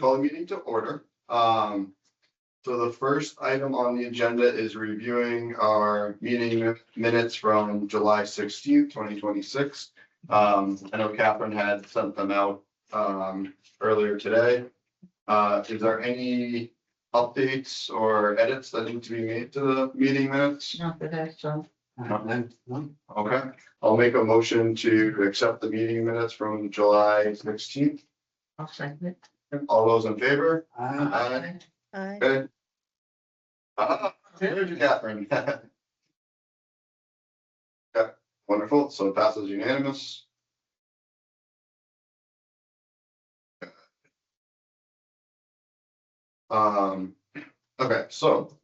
call the meeting to order. So the first item on the agenda is reviewing our meeting minutes from July 16th, 2026. I know Catherine had sent them out earlier today. Is there any updates or edits that need to be made to the meeting minutes? Not that I saw. Okay, I'll make a motion to accept the meeting minutes from July 16th. I'll second it. All those in favor? Aye. Good. There's Catherine. Yeah, wonderful. So it passes unanimous. Okay, so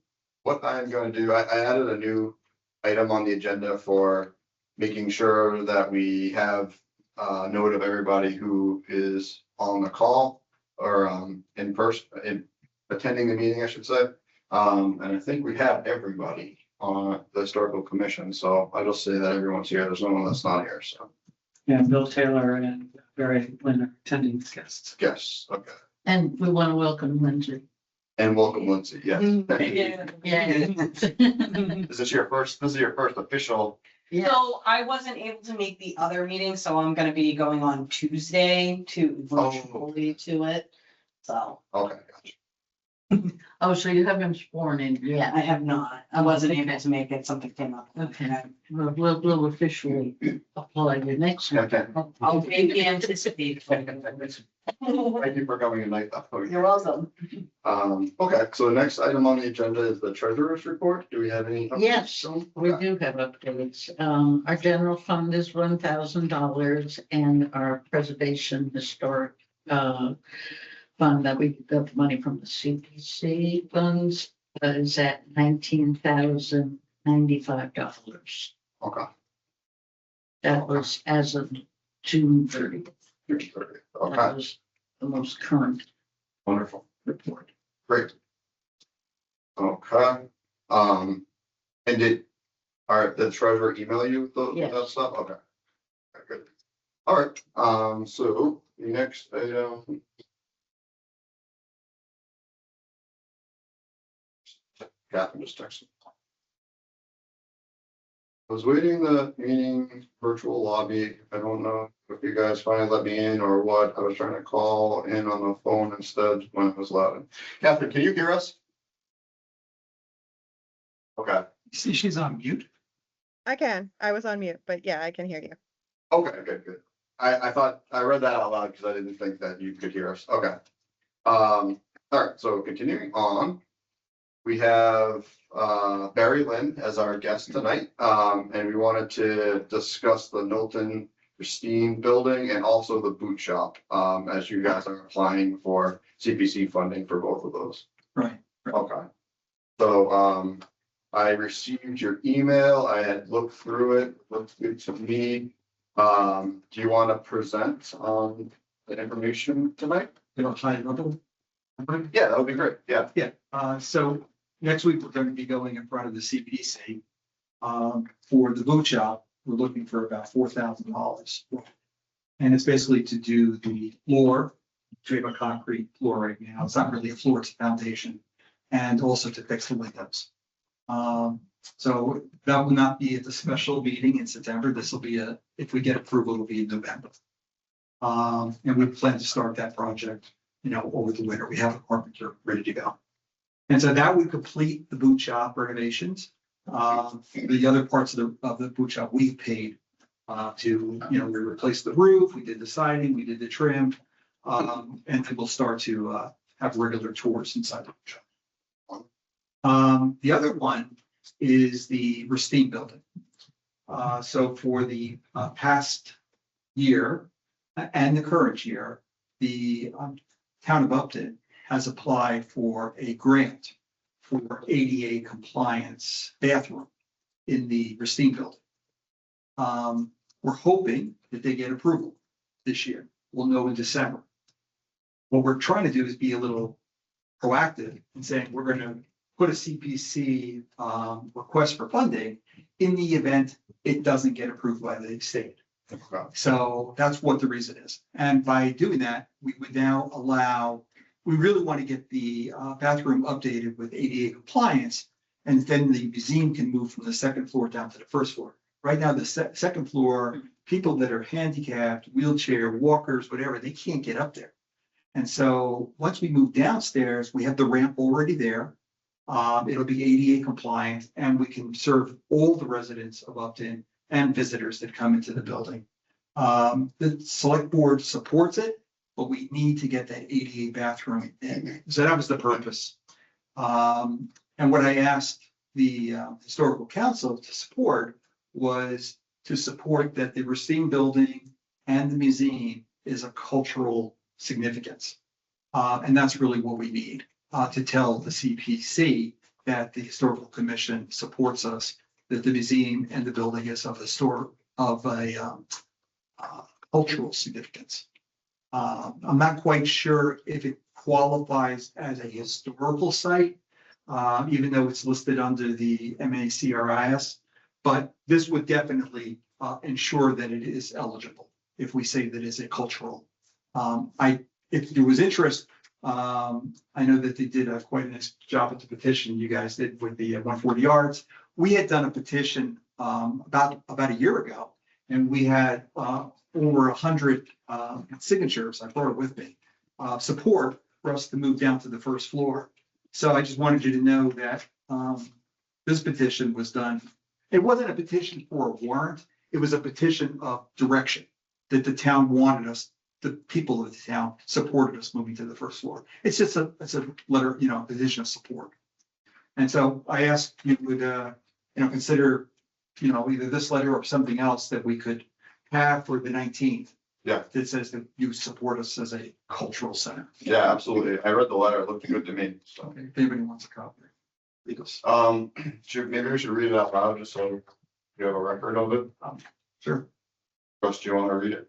what I'm going to do, I added a new item on the agenda for making sure that we have note of everybody who is on the call or in person, attending the meeting, I should say. And I think we have everybody on the historical commission, so I just say that everyone's here. There's no one that's not here, so. Yeah, Bill Taylor and Barry Lynn are attending as guests. Yes, okay. And we want to welcome Lindsay. And welcome Lindsay, yes. Yeah. This is your first official. Yeah. So I wasn't able to make the other meeting, so I'm gonna be going on Tuesday to virtually to it. So Okay, gotcha. Oh, so you haven't sworn in yet? I have not, I wasn't able to make it, something came up. Okay. We'll officially apply you next time. Okay. I'll maybe anticipate. Thank you for coming tonight. You're welcome. Okay, so the next item on the agenda is the treasurer's report. Do we have any? updates? Yes, we Okay. do have updates. Our general fund is $1,000 and our preservation historic fund that we got money from the CPC funds is at $19,095. Okay. That was as of June 30th. Okay, That was the most current wonderful, report. great. Okay, and did the treasurer email you that Yes. stuff? Okay. Okay, good. All right, so the next item. Catherine just texted. I was waiting the meeting virtual lobby. I don't know if you guys finally let me in or what. I was trying to call in on the phone instead when it was loud. Catherine, can you hear us? Okay, See, she's on mute. I can. I was on mute, but yeah, I can hear you. okay, good. I thought I read that out loud because I didn't think that you could hear us. Okay. All right, so continuing on. We have Barry Lynn as our guest tonight, and we wanted to discuss the Milton Pristine building and also the boot shop, as you guys are applying for CPC funding for both of those. Right. Okay. So I received your email. I had looked through it. Looks good to me. Do you want to present on the information tonight? You know, high level. Yeah, that would be great. Yeah. Yeah, so next week, we're going to be going in front of the CPC. For the boot shop, we're looking for about $4,000. And it's basically to do the floor, we have a concrete floor right now, it's not really a floor, it's a foundation. And also to fix the windows. So that will not be at the special meeting in September, this will be if we get approval, it'll be in November. And we plan to start that project, over the winter, we have a carpenter ready to go. And so that would complete the boot shop renovations. The other parts of the boot shop we've paid to, we replaced the roof, we did the siding, we did the trim. And then we'll start to have regular tours inside the boot shop. The other one is the Racine building. So for the past year and the current year, the town of Upton has applied for a grant for ADA compliance bathroom in the Racine building. We're hoping that they get approval this year. We'll know in December. What we're trying to do is be a little proactive and saying we're going to put a CPC request for funding in the event it doesn't get approved by the state. Okay. So that's what the reason is. And by doing that, we would now allow we really want to get the bathroom updated with ADA compliance. And then the museum can move from the second floor down to the first floor. Right now, the second floor, people that are handicapped, wheelchair, walkers, whatever, they can't get up there. And so once we move downstairs, we have the ramp already there. It'll be ADA compliant and we can serve all the residents of Upton and visitors that come into the building. The select board supports it, but we need to get that ADA bathroom in. So that was the purpose. And what I asked the historical council to support was to support that the Racine building and the museum is a cultural significance. And that's really what we need to tell the CPC that the historical commission supports us, that the museum and the building is of a cultural significance. I'm not quite sure if it qualifies as a historical site, even though it's listed under the MACRIS, but this would definitely ensure that it is eligible if we say that it's a cultural. If there was interest, I know that they did quite a nice job at the petition you guys did with the 140 yards. We had done a petition about a year ago, and we had over 100 signatures. I brought it with me, support for us to move down to the first floor. So I just wanted you to know that this petition was done. It wasn't a petition for a warrant. It was a petition of direction that the town wanted us, the people of the town supported us moving to the first floor. It's just it's a letter, petition of support. And so I asked you would, consider, either this letter or something else that we could have for the 19th. Yeah. That says that you support us as a cultural center. Yeah, absolutely. I read the letter. It looked good to me. So, Okay, if anybody wants a copy. Leave us. maybe we should read it out loud just so you have a record of it. Sure. Russ, do you want to read it?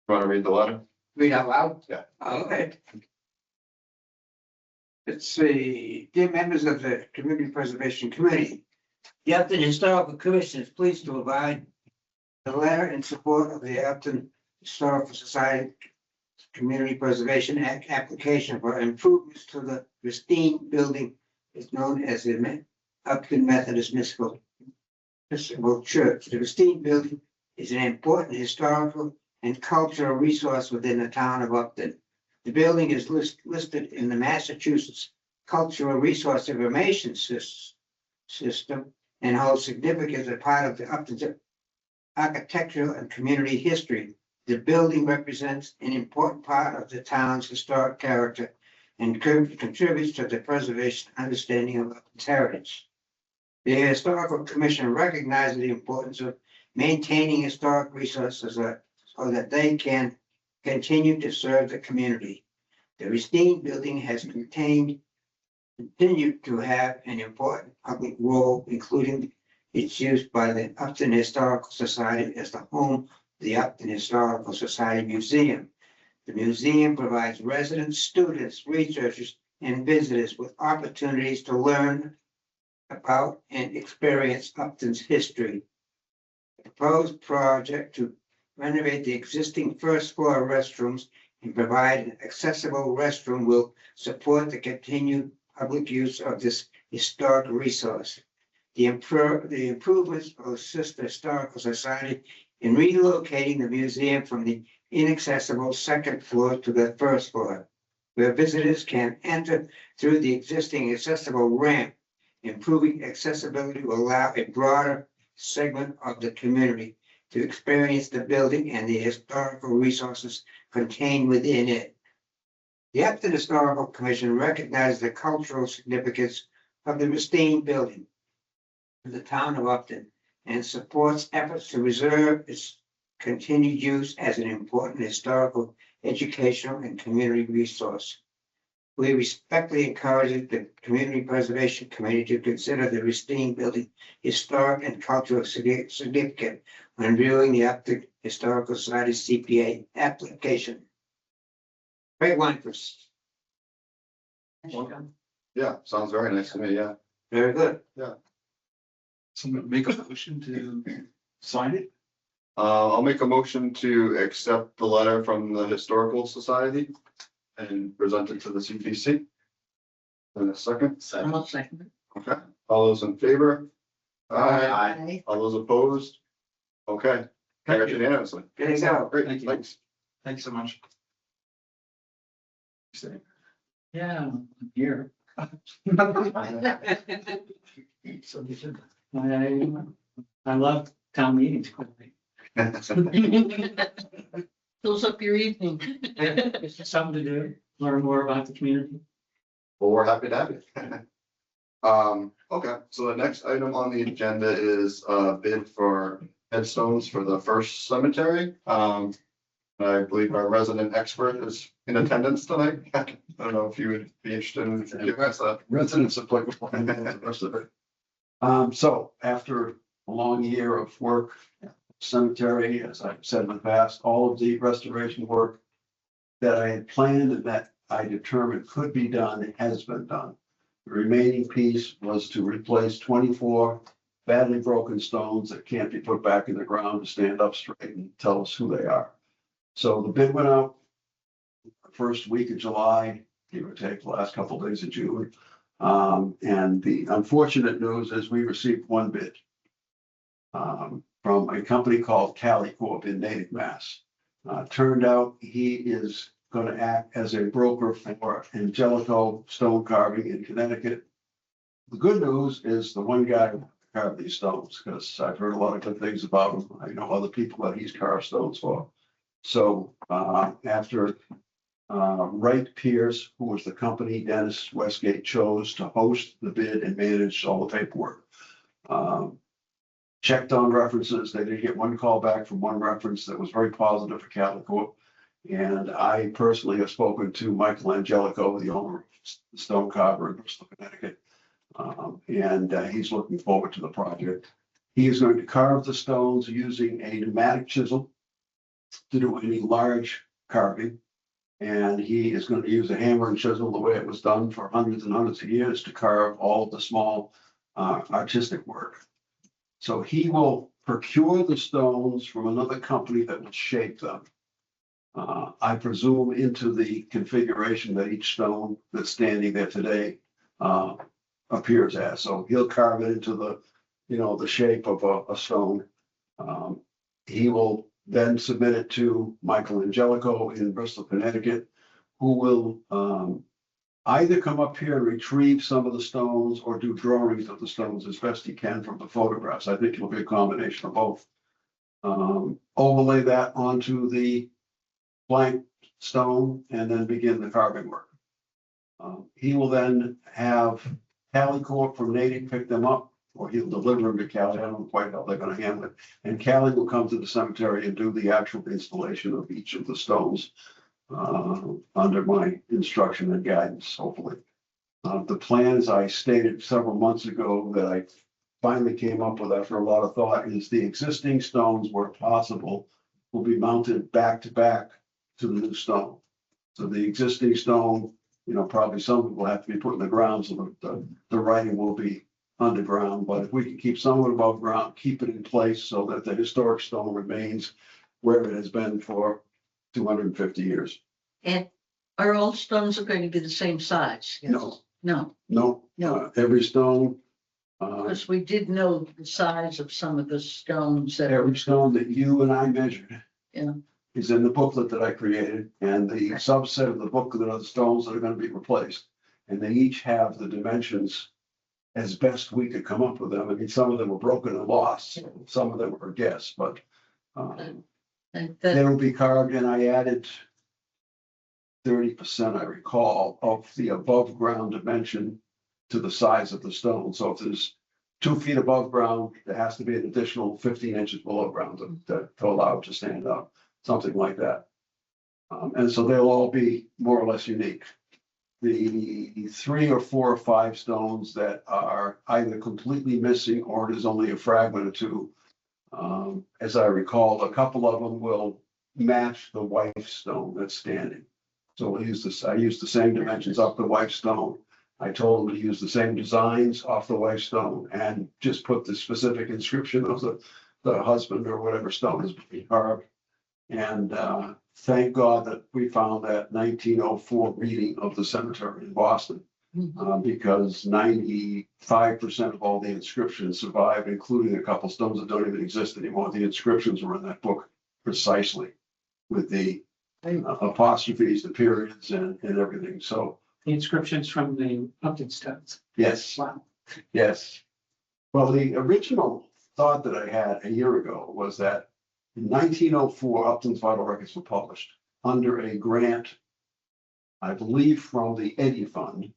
You want to read the letter? Read out loud? Yeah. Okay. Let's see, dear members of the Community Preservation Committee, the Upton Historical Commission is pleased to provide a letter in support of the Upton Historical Society Community Preservation Act application for improvements to the Racine building, is known as the Upton Methodist Episcopal Church. The Racine building is an important historical and cultural resource within the town of Upton. The building is listed in the Massachusetts Cultural Resource Information System and holds significance as a part of the Upton's architectural and community history. The building represents an important part of the town's historic character and contributes to the preservation and understanding of Upton's heritage. The Historical Commission recognizes the importance of maintaining historic resources so that they can continue to serve the community. The Racine building has continued to have an important public role, including its use by the Upton Historical Society as the home of the Upton Historical Society Museum. The museum provides residents, students, researchers, and visitors with opportunities to learn about and experience Upton's history. The proposed project to renovate the existing first floor restrooms and provide an accessible restroom will support the continued public use of this historic resource. The improvements will assist the Historical Society in relocating the museum from the inaccessible second floor to the first floor, where visitors can enter through the existing accessible ramp. Improving accessibility will allow a broader segment of the community to experience the building and the historical resources contained within it. The Upton Historical Commission recognizes the cultural significance of the Racine building to the town of Upton and supports efforts to reserve its continued use as an important historical, educational, and community resource. We respectfully encourage the Community Preservation Committee to consider the Racine building historic and cultural significant when viewing the Upton Historical Society CPA application. Great one, Chris. Yeah, sounds very nice to me. Yeah. Very good. Someone make a motion to sign it? I'll make a motion to accept the letter from the Historical Society. and present it to the CPC. In a second, I'll second it. okay, all those in favor? Aye. All those opposed? Okay, carried unanimously. There you go. Great, Thank you. thanks. Thanks so much. Yeah, here. I love town meetings quickly. Fills up your evening. It's just something to do, learn more about the community. Well, we're happy to have you. Okay, so the next item on the agenda is a bid for headstones for the first cemetery. I believe our resident expert is in attendance tonight. I don't know if you would be interested in giving us a. Residents applicable and the rest of it. So after a long year of work, cemetery, as I've said in the past, all of the restoration work that I had planned and that I determined could be done has been done. The remaining piece was to replace 24 badly broken stones that can't be put back in the ground to stand up straight and tell us who they are. So the bid went out first week of July, give or take the last couple of days of June. And the unfortunate news is we received one bid from a company called Cali Corp in Natick, Mass. Turned out he is going to act as a broker for Angelico Stone Carving in Connecticut. The good news is the one guy who carved these stones, because I've heard a lot of good things about him. I know other people that he's carved stones for. So after Wright Pierce, who was the company Dennis Westgate chose to host the bid and manage all the paperwork. Checked on references. They did get one call back from one reference that was very positive for Cali Corp. And I personally have spoken to Michael Angelico, the owner of the Stone Carver in Bristol, Connecticut. And he's looking forward to the project. He is going to carve the stones using a pneumatic chisel to do any large carving. And he is going to use a hammer and chisel the way it was done for hundreds and hundreds of years to carve all of the small artistic work. So he will procure the stones from another company that will shape them. I presume into the configuration that each stone that's standing there today appears as. So he'll carve it into the, the shape of a stone. He will then submit it to Michael Angelico in Bristol, Connecticut, who will either come up here and retrieve some of the stones or do drawings of the stones as best he can from the photographs. I think it'll be a combination of both. Overlay that onto the blank stone and then begin the carving work. He will then have Cali Corp from Natick pick them up, or he'll deliver them to Cali. I don't know quite how they're going to handle it. And Cali will come to the cemetery and do the actual installation of each of the stones under my instruction and guidance, hopefully. The plan, as I stated several months ago, that I finally came up with after a lot of thought, is the existing stones, where possible, will be mounted back to back to the new stone. So the existing stone, probably some of it will have to be put in the ground, so the writing will be underground. But if we can keep some of it above ground, keep it in place so that the historic stone remains where it has been for 250 years. And are all stones are going to be the same size? No. No, No. No. Every stone, because we did know the size of some of the stones that. every stone that you and I measured. Yeah. Is in the booklet that I created, and the subset of the booklet are the stones that are going to be replaced. And they each have the dimensions as best we could come up with them. I mean, some of them were broken and lost, some of them were a guess, but And that, they will be carved, and I added 30%, I recall, of the above ground dimension to the size of the stone. So if there's 2 feet above ground, there has to be an additional 15 inches below ground to allow it to stand up, something like that. And so they'll all be more or less unique. The 3 or 4 or 5 stones that are either completely missing or it is only a fragment or two, as I recall, a couple of them will match the wife stone that's standing. So we'll use this. I used the same dimensions off the wife stone. I told them to use the same designs off the wife stone and just put the specific inscription of the husband or whatever stone is being carved. And thank God that we found that 1904 reading of the cemetery in Boston. Because 95% of all the inscriptions survive, including a couple stones that don't even exist anymore. The inscriptions were in that book precisely with the apostrophes, the periods and everything. So, The inscriptions from the Upton stones. yes, Wow. yes. Well, the original thought that I had a year ago was that in 1904, Upton's vital records were published under a grant, I believe from the Eddy Fund.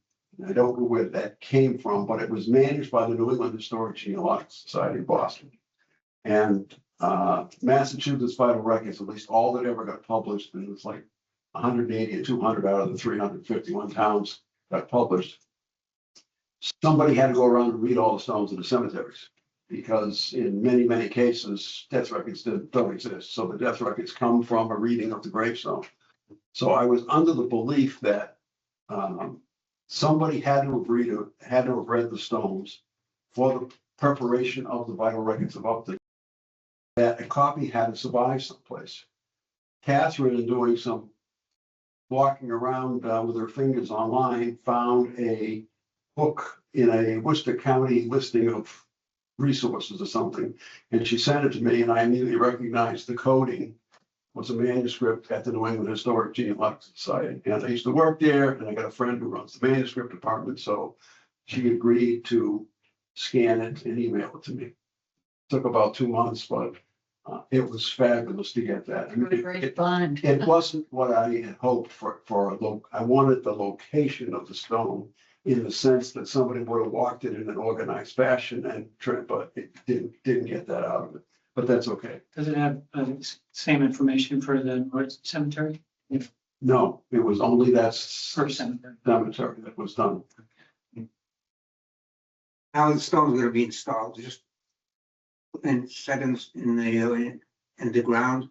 I don't know where that came from, but it was managed by the New England Historic Genealogical Society of Boston. And Massachusetts vital records, at least all that ever got published, and it was like 180 or 200 out of the 351 towns got published. Somebody had to go around and read all the stones in the cemeteries, because in many, many cases, death records don't exist. So the death records come from a reading of the gravestone. So I was under the belief that somebody had to have read the stones for the preparation of the vital records of Upton, that a copy had to survive someplace. Catherine, in doing some walking around with her fingers online, found a book in a Worcester County listing of resources or something, and she sent it to me, and I immediately recognized the coding was a manuscript at the New England Historic Genealogical Society. And I used to work there, and I got a friend who runs the manuscript department, so she agreed to scan it and email it to me. Took about 2 months, but it was fabulous to get that. I mean, What a great find. it wasn't what I had hoped for I wanted the location of the stone in the sense that somebody would have walked it in an organized fashion and but it didn't get that out of it. But that's okay. Does it have same information for the North Cemetery? No, it was only that First cemetery. cemetery that was done. How are the stones gonna be installed? Just and set in the ground?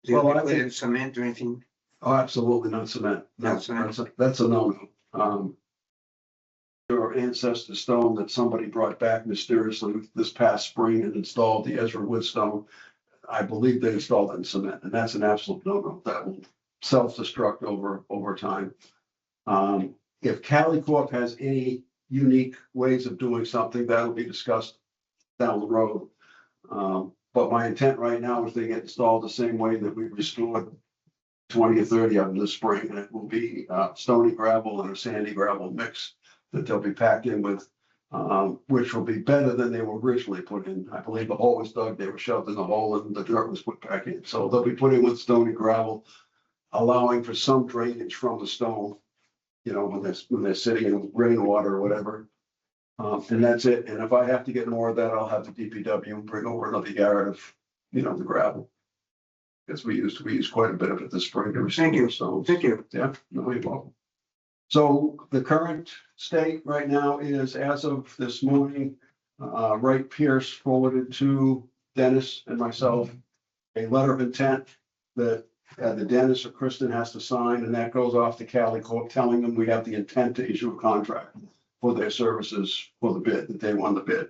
Is it Well, I gonna put think- in cement or anything? Oh, absolutely not cement. Not cement. That's a no-no. Your ancestor stone that somebody brought back mysteriously this past spring and installed, the Ezra Wood stone. I believe they installed it in cement, and that's an absolute no-no. That will self-destruct over time. If Cali Corp has any unique ways of doing something, that will be discussed down the road. But my intent right now is they get installed the same way that we restored 20 or 30 of them this spring, and it will be stony gravel and a sandy gravel mix that they'll be packed in with, which will be better than they were originally put in. I believe the hole was dug, they were shoved in the hole, and the dirt was put back in. So they'll be put in with stony gravel, allowing for some drainage from the stone, you know, when they're sitting in rainwater or whatever. And that's it. And if I have to get more of that, I'll have the DPW bring over another yard of, the gravel. Because we used quite a bit of it this spring to Thank you. restore stones. Thank you. Yeah, no, you're welcome. So the current state right now is, as of this morning, Wright Pierce forwarded to Dennis and myself a letter of intent that the Dennis or Kristen has to sign, and that goes off to Cali Corp, telling them we have the intent to issue a contract for their services for the bid, that they won the bid.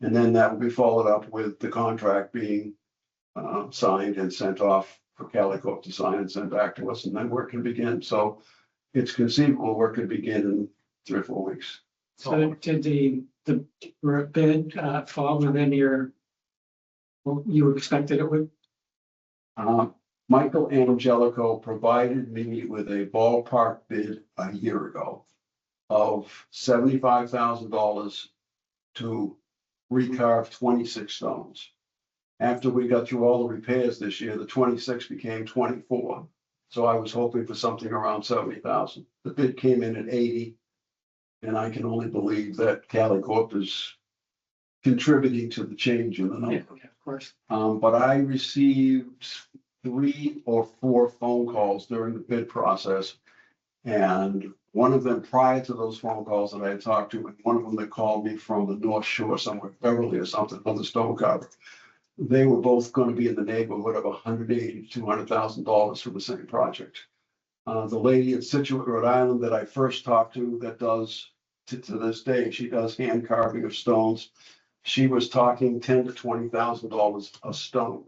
And then that will be followed up with the contract being signed and sent off for Cali Corp to sign and send back to us, and then work can begin. So it's conceivable work could begin in 3 or 4 weeks. So did the bid fall within what you expected it would? Michael Angelico provided me with a ballpark bid a year ago of $75,000 to recarve 26 stones. After we got through all the repairs this year, the 26 became 24. So I was hoping for something around 70,000. The bid came in at 80. And I can only believe that Cali Corp is contributing to the change in the Yeah, number. of course. But I received 3 or 4 phone calls during the bid process. And one of them prior to those phone calls that I had talked to, and one of them that called me from the North Shore somewhere, Beverly or something, on the stone carver. They were both going to be in the neighborhood of $180,000 to $200,000 for the same project. The lady in Situate, Rhode Island that I first talked to that does to this day, she does hand carving of stones. She was talking $10,000 to $20,000 a stone,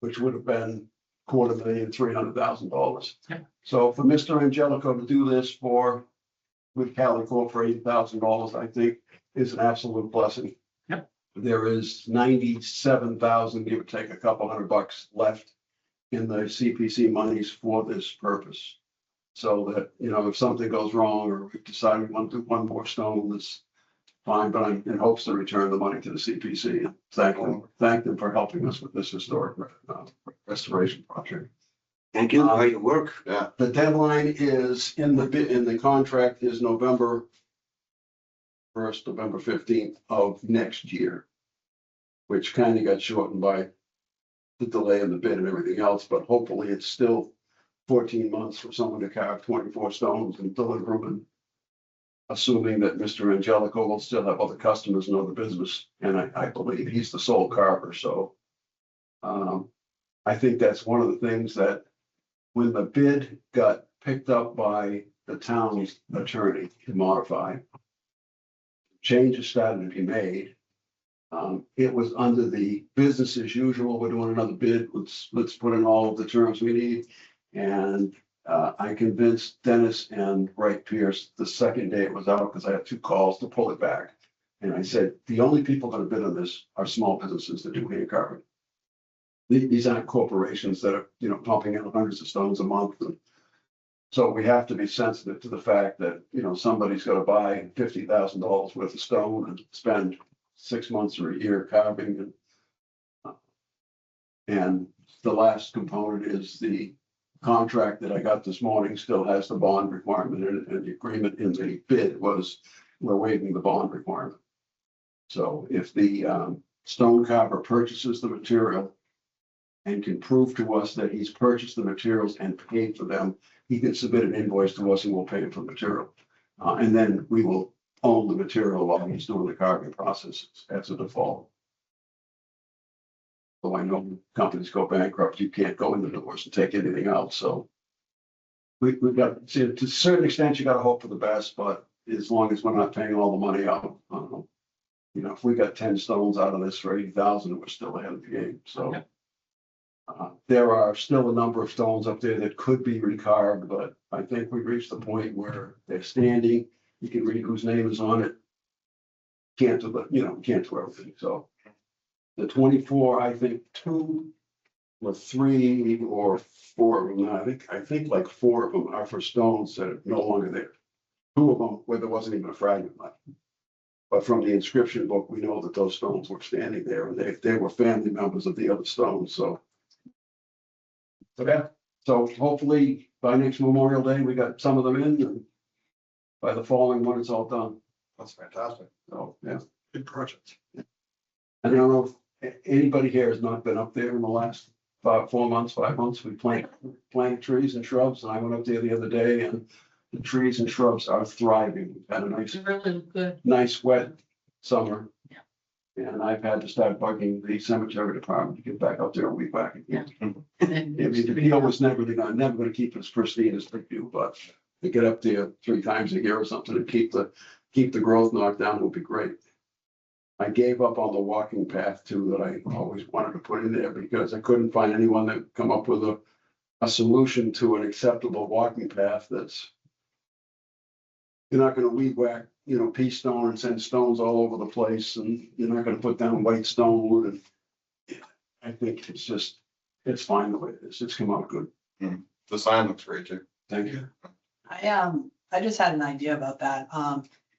which would have been $250,000, $300,000. Yeah. So for Mr. Angelico to do this with Calico for $80,000, I think is an absolute blessing. Yep. There is 97,000, give or take a couple $100 left in the CPC monies for this purpose. So that, if something goes wrong or we decide we want to do one more stone, that's fine, but I'm in hopes to return the money to the CPC and thank them for helping us with this historic restoration project. Thank you for your work. The deadline is in the contract is November 1st, November 15th of next year, which kind of got shortened by the delay in the bid and everything else, but hopefully it's still 14 months for someone to carve 24 stones and deliver them, and assuming that Mr. Angelico will still have other customers and other business, and I believe he's the sole carver, so I think that's one of the things that when the bid got picked up by the town's attorney to modify, changes started to be made. It was under the business as usual. We're doing another bid. Let's put in all of the terms we need. And I convinced Dennis and Wright Pierce the second day it was out, because I had 2 calls to pull it back. And I said, the only people that have bid on this are small businesses that do hand carving. These aren't corporations that are, pumping out hundreds of stones a month. And so we have to be sensitive to the fact that, somebody's got to buy $50,000 worth of stone and spend 6 months or a year carving. And the last component is the contract that I got this morning still has the bond requirement in it, and the agreement in the bid was we're waiving the bond requirement. So if the stone carver purchases the material and can prove to us that he's purchased the materials and paid for them, he can submit an invoice to us and we'll pay him for the material. And then we will own the material while he's doing the carving process as a default. So I know companies go bankrupt, you can't go into divorce and take anything out, so. We've got, to a certain extent, you gotta hope for the best, but as long as we're not paying all the money out, if we got 10 stones out of this for 80,000, we're still ahead of the game, so. Yep. There are still a number of stones up there that could be recarved, but I think we've reached the point where they're standing. You can read whose name is on it. Can't do, can't do everything, so. The 24, I think 2 or 3 or 4 of them, I think like 4 of them are for stones that are no longer there. 2 of them where there wasn't even a fragment left. But from the inscription book, we know that those stones were standing there, and they were family members of the other stones, so. So hopefully by next Memorial Day, we got some of them in, and by the following one, it's all done. That's fantastic. So, yeah. Good project. I don't know if anybody here has not been up there in the last 5 months. We plant trees and shrubs, and I went up there the other day, and the trees and shrubs are thriving. We've had a It's really good. nice wet summer. Yeah. And I've had to start bugging the cemetery department to get back up there and weed back again. And I mean, the deal was never gonna keep it as pristine as they do, but to get up there 3 times a year or something and keep the growth knocked down would be great. I gave up on the walking path too, that I always wanted to put in there, because I couldn't find anyone that would come up with a solution to an acceptable walking path that's. You're not gonna weed whack, pea stone and send stones all over the place, and you're not gonna put down white stone, and I think it's fine the way it is. It's come out good. The sign looks great too. Thank you. I just had an idea about that.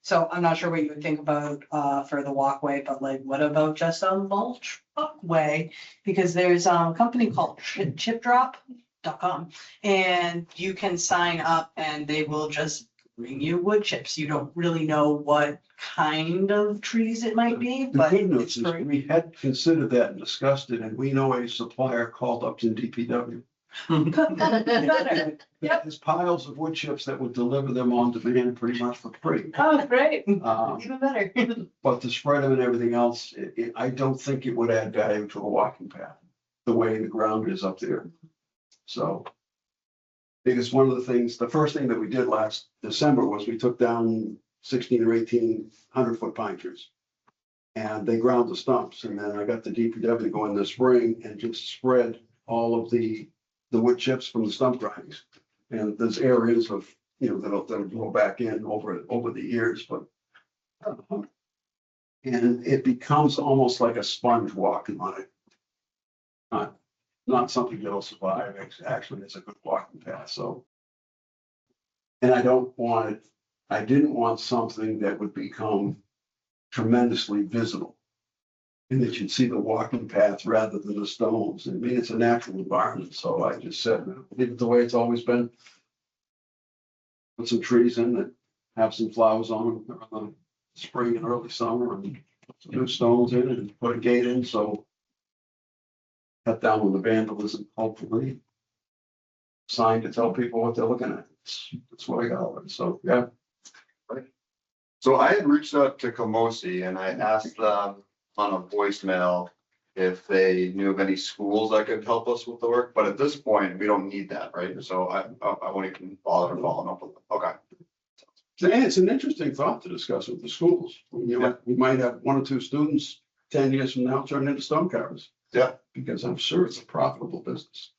So I'm not sure what you would think about for the walkway, but like, what about just a mulch walkway? Because there's a company called chipdrop.com, and you can sign up and they will just bring you wood chips. You don't really know what kind of trees it might be, The but good news it's is free. we had considered that and discussed it, and we know a supplier called Upton DPW. Better. Yep. There's piles of wood chips that would deliver them on demand pretty much for free. Oh, great. Um, Even better. But to spread them and everything else, I don't think it would add value to a walking path, the way the ground is up there. So. Because one of the things, the first thing that we did last December was we took down 16 or 18 100-foot pine trees. And they ground the stumps, and then I got the DPW to go in the spring and just spread all of the the wood chips from the stump grindings. And there's areas of, that'll go back in over the years, but. And it becomes almost like a sponge walking on it. Not something that'll survive, actually, it's a good walking path, so. And I didn't want something that would become tremendously visible. And that you'd see the walking path rather than the stones. I mean, it's a natural environment, so I just said, leave it the way it's always been. Put some trees in that have some flowers on them around the spring and early summer, and put some new stones in and put a gate in, so. Cut down on the vandalism, hopefully. Sign to tell people what they're looking at. That's what I got of it, so, yeah. So I had reached out to Comosi and I asked them on a voicemail if they knew of any schools that could help us with the work, but at this point, we don't need that, right? So I won't even bother following up with them. Okay. And it's an interesting thought to discuss with the schools. We might have one or two students 10 years from now turn into stone carvers. Yeah. Because I'm sure it's a profitable business.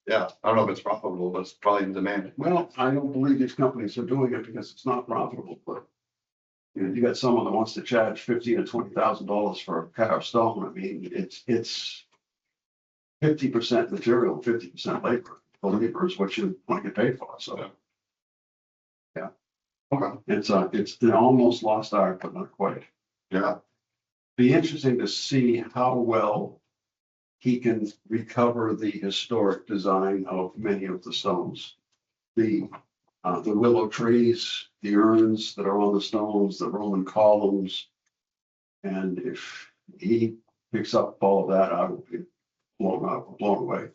Yeah, I don't know if it's profitable, but it's probably in demand. Well, I don't believe these companies are doing it because it's not profitable, but. You got someone that wants to charge $15,000 to $20,000 for a carved stone. I mean, it's 50% material, 50% labor. The labor is what you want to get paid for, so. Yeah. Okay. It's an almost lost art, but not quite. Yeah. Be interesting to see how well he can recover the historic design of many of the stones. The willow trees, the urns that are on the stones, the Roman columns. And if he picks up all of that, I will be blown away.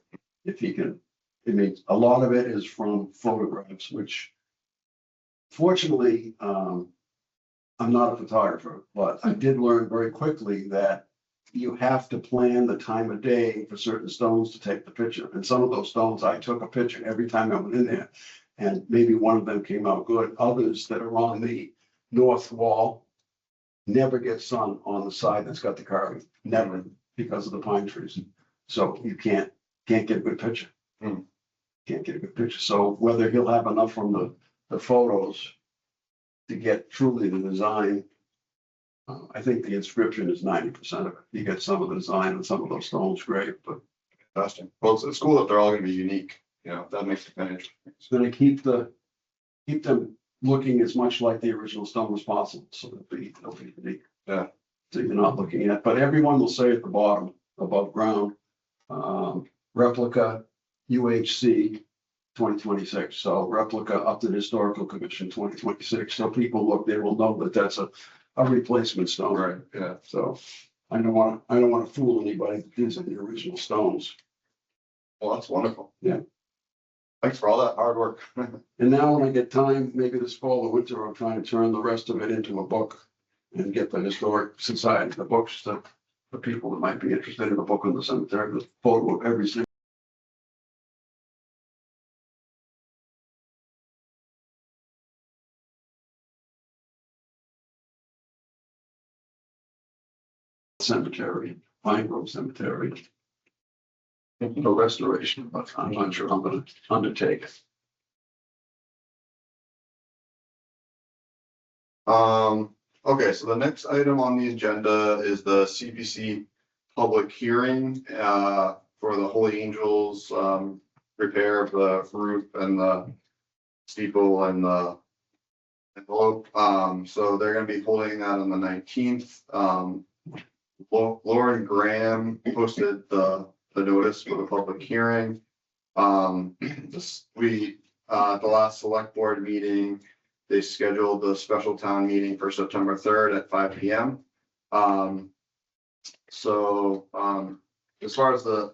If he can, I mean, a lot of it is from photographs, which fortunately, I'm not a photographer, but I did learn very quickly that you have to plan the time of day for certain stones to take the picture. And some of those stones, I took a picture every time I went in there. And maybe one of them came out good. Others that are on the north wall never get sun on the side that's got the carving, never, because of the pine trees. So you can't get a good picture. Can't get a good picture. So whether he'll have enough from the photos to get truly the design, I think the inscription is 90% of it. You get some of the design and some of those stones, great, but. Interesting. Well, it's cool that they're all gonna be unique, that makes it kind of interesting. It's gonna keep them looking as much like the original stone as possible, so they'll be unique. Yeah. So you're not looking at, but everyone will say at the bottom, above ground, replica UHC 2026, so replica up to the Historical Commission 2026, so people look, they will know that that's a replacement stone. Right, yeah. So I don't wanna fool anybody that these are the original stones. Well, that's wonderful. Yeah. Thanks for all that hard work. And now when I get time, maybe this fall or winter, I'm trying to turn the rest of it into a book and get the historic society, the books to the people that might be interested in the book on the cemetery, the photo of every single cemetery, Pine Grove Cemetery. The restoration, but I'm not sure I'm gonna undertake it. Okay, so the next item on the agenda is the CPC public hearing, for the Holy Angels, repair of the roof and the steeple and the envelope. So they're gonna be holding that on the 19th. Lauren Graham posted the notice for the public hearing. The last select board meeting, they scheduled the special town meeting for September 3rd at 5 p.m. As far as the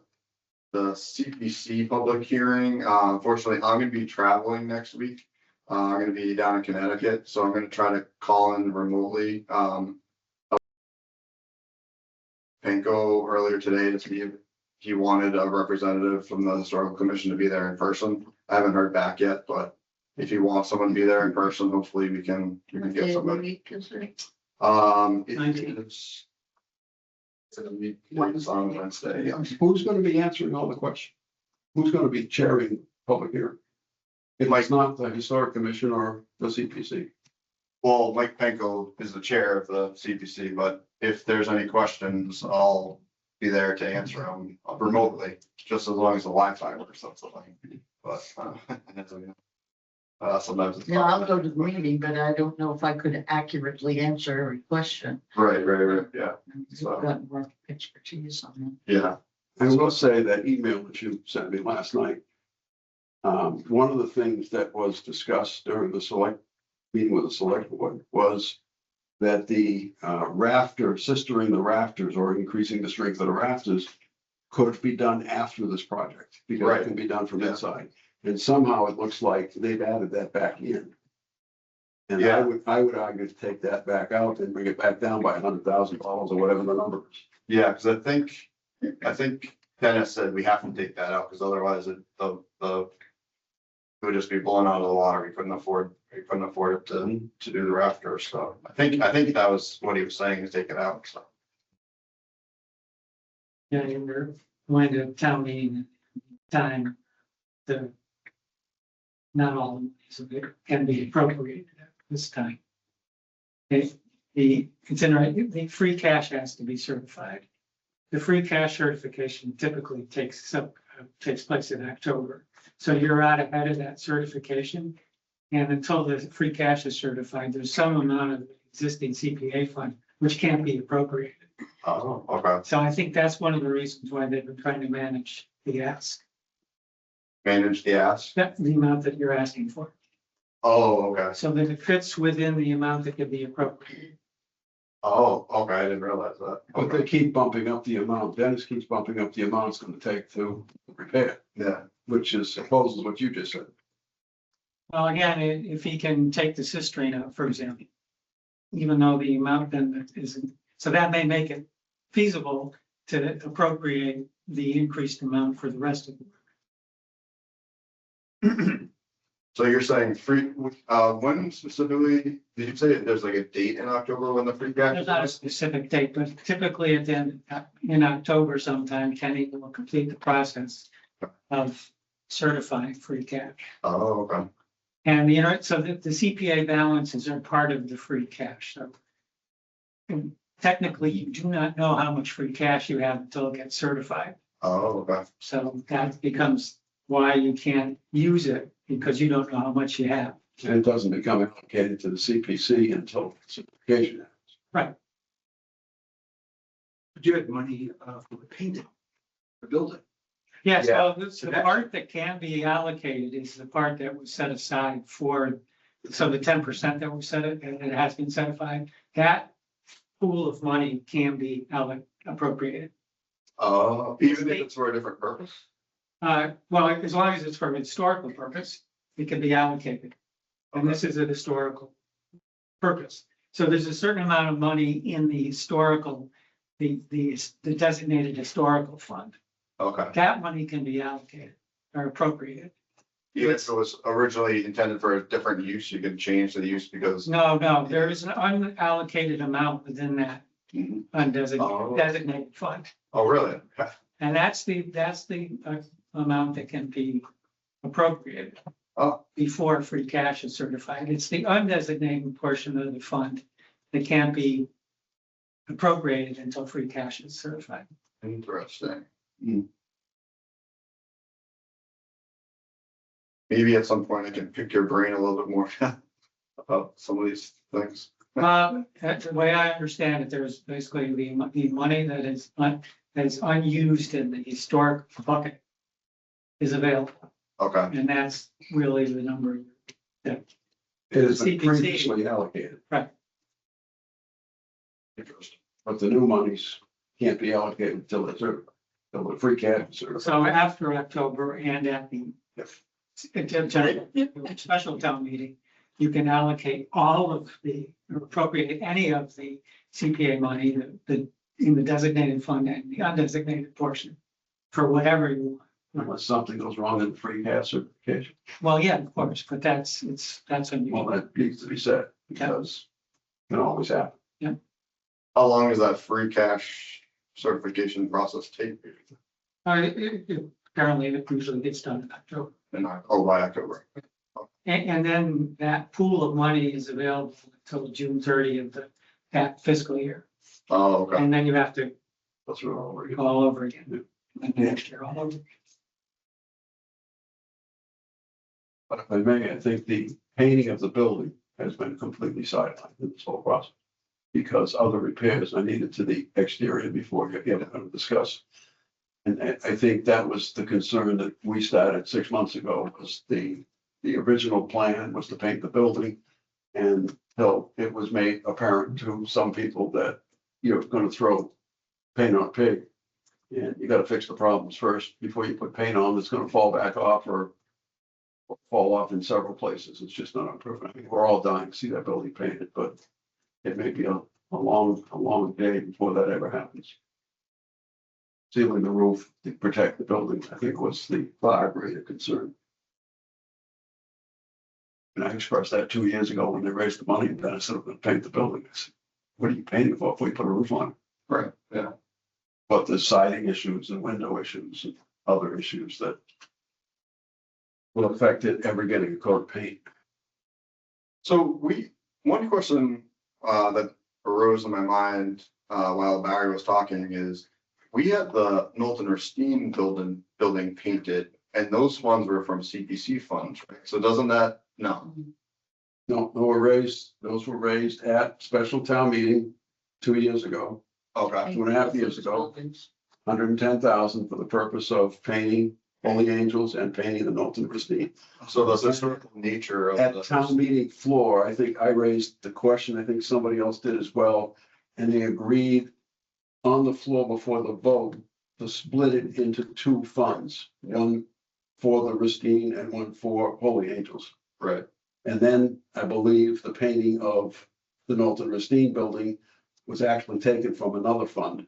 CPC public hearing, unfortunately, I'm gonna be traveling next week. I'm gonna be down in Connecticut, so I'm gonna try to call in remotely. Panko earlier today to see if he wanted a representative from the historical commission to be there in person. I haven't heard back yet, but if you want someone to be there in person, hopefully we can get somebody. It is. It's on Wednesday, yeah. Who's gonna be answering all the questions? who's gonna be chairing public hearing? It might not the historic commission or the CPC. Well, Mike Penko is the chair of the CPC, but if there's any questions, I'll be there to answer them remotely, just as long as the Wi-Fi works, that's the thing. But, sometimes. it's Yeah, I'll not. go to the meeting, but I don't know if I could accurately answer every question. Right, yeah, You've got more expertise on yeah, I will say that email that you sent me last night. One of the things that was discussed during the meeting with the select board was that the sistering the rafters or increasing the strength of the rafters could be done after this project, because Right. it can be done from Yeah. inside. And somehow it looks like they've added that back in. And Yeah. I would argue to take that back out and bring it back down by $100,000 or whatever the number is. yeah, because I think Dennis said we have to take that out, because otherwise it would just be blown out of the water. We couldn't afford it to do the rafters, so I think that was what he was saying, is take it out, so. Yeah, you were going to town meeting time, the. Not all of it can be appropriated at this time. Okay, the free cash has to be certified. The free cash certification typically takes place in October. So you're out ahead of that certification. And until the free cash is certified, there's some amount of existing CPA fund which can't be appropriated. Oh, okay, So I think that's one of the reasons why they've been trying to manage the ask, manage the ask. the amount that you're asking for, Oh, okay, so that it fits within the amount that could be appropriated. oh, okay, I didn't realize that. But they keep bumping up the amount. Dennis keeps bumping up the amount it's gonna take to repair, Yeah, which is supposedly what you just said. Well, again, if he can take the cisterine out, for example, even though the amount then isn't, so that may make it feasible to appropriate the increased amount for the rest of the work. so you're saying when specifically, did you say there's like a date in October when the free cash? There's not a specific date, but typically at the end, in October sometime, Kenny will complete the process of certifying free cash. Oh, okay, And, so the CPA balances are part of the free cash, so. Technically, you do not know how much free cash you have until it gets certified. oh, okay, So that becomes why you can't use it, because you don't know how much you have. And it doesn't become allocated to the CPC until certification. But you had money for the painting, the building. Yes, Yeah. well, the part that can be allocated is the part that was set aside for, so the 10% that was set, and it has been set aside, that pool of money can be appropriated. oh, even if it's for a different purpose? Well, as long as it's for a historical purpose, it can be allocated. And this is a historical purpose. So there's a certain amount of money in the historical, the designated historical fund. Okay, That money can be allocated or appropriated. even if it was originally intended for a different use, you could change the use because. No, there is an unallocated amount within that Oh. designated fund. Oh, really? And that's the amount that can be appropriated. Oh. Before free cash is certified. It's the undesignated portion of the fund that can't be appropriated until free cash is certified. Interesting. Maybe at some point I can pick your brain a little bit more about some of these things. That's the way I understand it. There's basically the money that is unused in the historic bucket is available, Okay, and that's really the number. It has been CPC. previously allocated. Right. interesting. But the new monies can't be allocated until it's certified, until the free cash is certified. So after October and at the special town meeting, you can allocate all of the, or appropriate any of the CPA money in the designated fund and the undesignated portion for whatever you want. Unless something goes wrong in the free cash certification. Well, yeah, of course, but that's Well, unusual. that needs to be said because it can always happen. How long does that free cash certification process take? Apparently it usually gets done in October. And by October. And then that pool of money is available until June 30th of that fiscal year. Oh, okay. And then you have to That's what all we're. go all over again. Next year, all over. But if I may, I think the painting of the building has been completely sidelined in this whole process. Because other repairs are needed to the exterior before you're able to discuss. And I think that was the concern that we started 6 months ago, was the original plan was to paint the building. And so it was made apparent to some people that you're gonna throw paint on a pig. And you gotta fix the problems first before you put paint on that's gonna fall back off or fall off in several places. It's just not improving. I mean, we're all dying to see that building painted, but it may be a long day before that ever happens. Sealing the roof to protect the building, I think, was the far greater concern. And I expressed that 2 years ago when they raised the money, and then I said, I'm gonna paint the building. I said, what are you painting for before you put a roof on it? Right, yeah. But the siding issues and window issues and other issues that will affect it ever getting a coat of paint. So one question that arose in my mind while Barry was talking is, we had the Knowlton Racine building painted, and those ones were from CPC funds, right? So doesn't that, no, No, those were raised at special town meeting 2 years ago, okay, 2.5 years ago. 110,000 for the purpose of painting Holy Angels and painting the Knowlton Racine. so the historical nature of At the. town meeting floor, I think I raised the question, I think somebody else did as well, and they agreed on the floor before the vote to split it into two funds, one for the Racine and one for Holy Angels. Right, And then I believe the painting of the Knowlton Racine building was actually taken from another fund.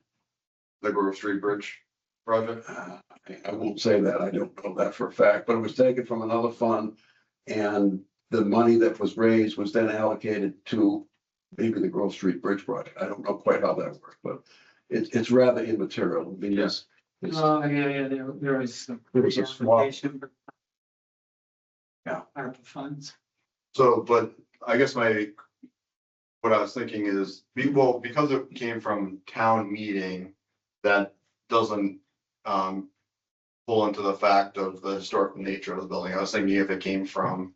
the Grove Street Bridge project. I won't say that, I don't know that for a fact, but it was taken from another fund. And the money that was raised was then allocated to maybe the Grove Street Bridge project. I don't know quite how that worked, but it's rather immaterial. I mean, Yes. Oh, yeah, there was some. There was a swap. allocation for Yeah. ARPA funds. So, but I guess what I was thinking is, well, because it came from town meeting, that doesn't pull into the fact of the historical nature of the building. I was thinking if it came from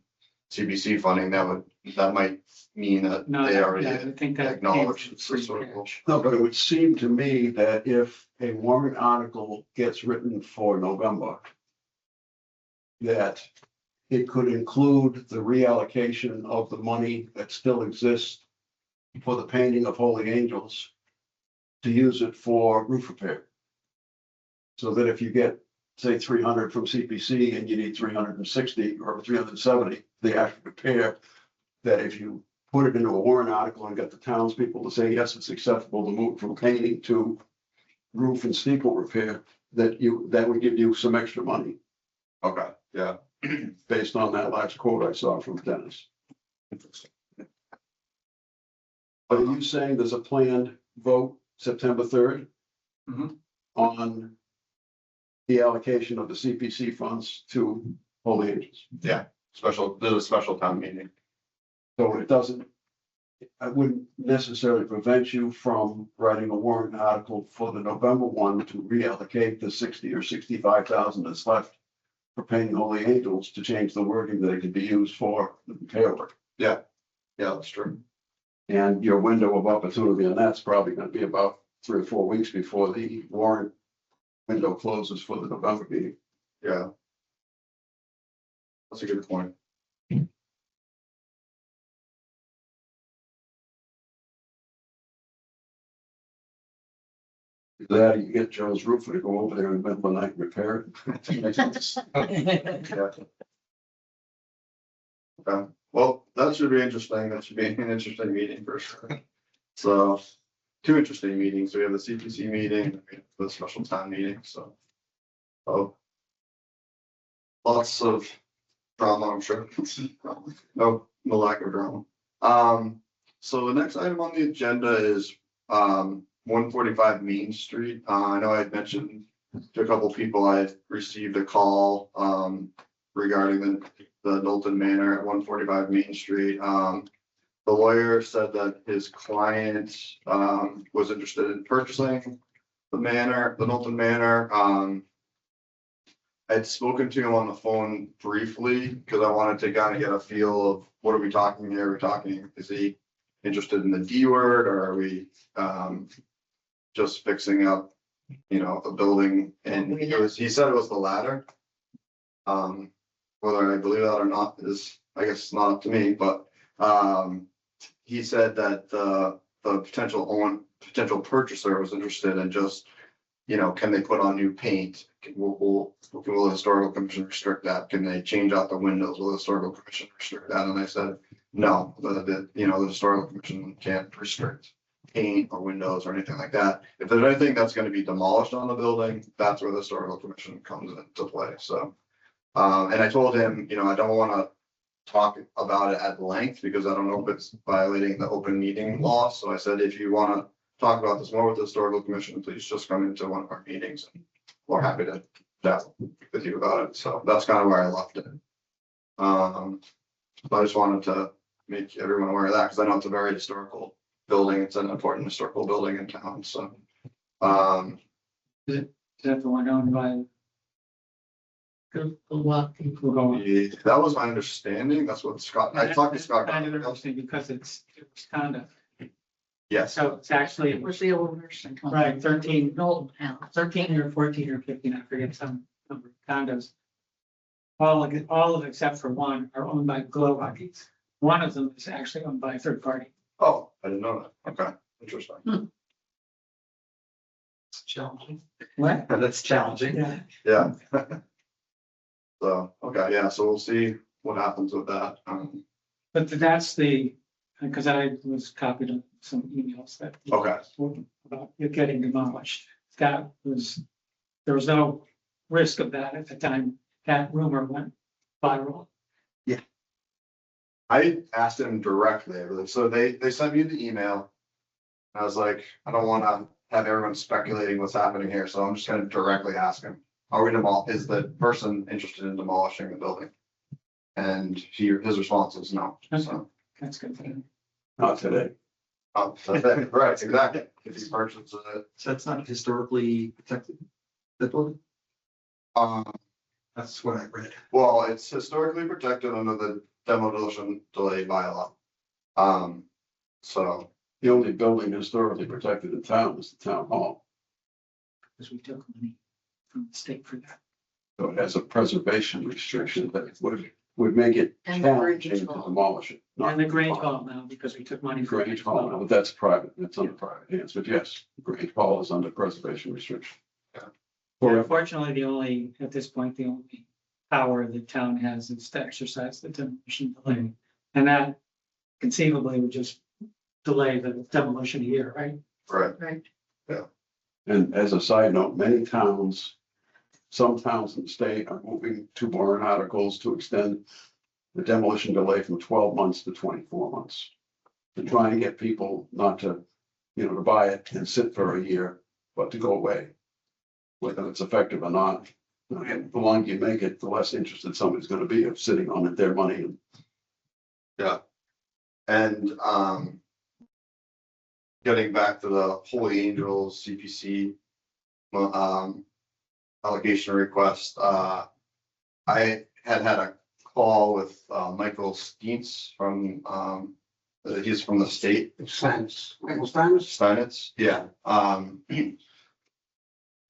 CBC funding, that might mean that No, they yeah, already I think that. acknowledged came it's from free historical. cash. No, but it would seem to me that if a warrant article gets written for November, that it could include the reallocation of the money that still exists for the painting of Holy Angels to use it for roof repair. So that if you get, say, 300 from CPC and you need 360 or 370, the actual repair, that if you put it into a warrant article and get the townspeople to say, yes, it's acceptable to move from painting to roof and steeple repair, that would give you some extra money Okay, yeah. based on that last quote I saw from Dennis. Are you saying there's a planned vote September 3rd? Mhm. On the allocation of the CPC funds to Holy Angels? Yeah, there's a special town meeting. So it doesn't, I wouldn't necessarily prevent you from writing a warrant article for the November one to reallocate the 60 or 65,000 that's left for painting Holy Angels, to change the wording that it could be used for the repair work. Yeah, that's true. And your window of opportunity on that's probably gonna be about 3 or 4 weeks before the warrant window closes for the November meeting. Yeah. That's a good point. That you get Joe's roofer to go over there in the middle of the night and repair it. Yeah. Okay, well, that should be interesting. That should be an interesting meeting for sure. So, 2 interesting meetings. We have the CPC meeting, and we have the special town meeting, so. Oh. Lots of drama, I'm sure. No lack of drama. So the next item on the agenda is 145 Main Street. I know I had mentioned to a couple people, I received a call, regarding the Knowlton Manor at 145 Main Street. The lawyer said that his client, was interested in purchasing the Knowlton Manor. I'd spoken to him on the phone briefly, because I wanted to kind of get a feel of what are we talking here? Are we talking, is he interested in the D word, or are we, just fixing up, a building? And he said it was the latter. Whether I believe that or not is, I guess, not up to me, but, he said that the potential purchaser was interested in just, can they put on new paint? Will the historical commission restrict that? Can they change out the windows? Will the historical commission restrict that? And I said, no, the historical commission can't restrict paint or windows or anything like that. If there's anything that's gonna be demolished on the building, that's where the historical commission comes into play, so. And I told him, I don't wanna talk about it at length, because I don't know if it's violating the open meeting law, so I said, if you wanna talk about this more with the historical commission, please just come into one of our meetings, and we're happy to chat with you about it, so that's kind of where I left it. So I just wanted to make everyone aware of that, because I know it's a very historical building, it's an important historical building in town, so. Is that the one owned by? Well, People going. That was my understanding, that's what Scott, I talked to Scott. Kind of interesting because it was kind of, Yes, so it's actually, it was the old nursing home. right, 13 Knowlton House. 13 or 14 or 15, I forget some number of condos. All of it except for one are owned by Glow Huggies. One of them is actually owned by a third party. oh, I didn't know that, okay, interesting, Challenging. What? That's challenging. Yeah. yeah. So, okay, yeah, so we'll see what happens with that, But that's because I was copied on some emails that. Okay. About it getting demolished. There was no risk of that at the time that rumor went viral. I asked him directly, so they sent me the email. I was like, I don't wanna have everyone speculating what's happening here, so I'm just gonna directly ask him, is the person interested in demolishing the building? And his response was no, so. That's good. Not today. Right, exactly, if he purchases it. So that's not historically protected, that building? That's what I read. Well, it's historically protected under the demolition delay bylaw. So, The only building historically protected in town is the town hall. Because we took money from the state for that. So it has a preservation restriction that would make it And the Grange challenging to Hall. demolish it. not And the Grange demolish Hall now, because we took money it. from. Grange Hall, but that's private, it's under private hands, but yes, Grange Hall is under preservation restriction. Well, unfortunately, at this point, the only power the town has is to exercise the demolition delay. And that conceivably would just delay the demolition a year, right? right, Right. And as a side note, many towns, some towns in the state are moving to warrant articles to extend the demolition delay from 12 months to 24 months. To try and get people not to, to buy it and sit for a year, but to go away. Whether it's effective or not, and the longer you make it, the less interested somebody's gonna be of sitting on it, their money. and, getting back to the Holy Angels CPC, allocation request, I had a call with, Michael Steens from, he's from the state. Michael Steinmetz? Yeah,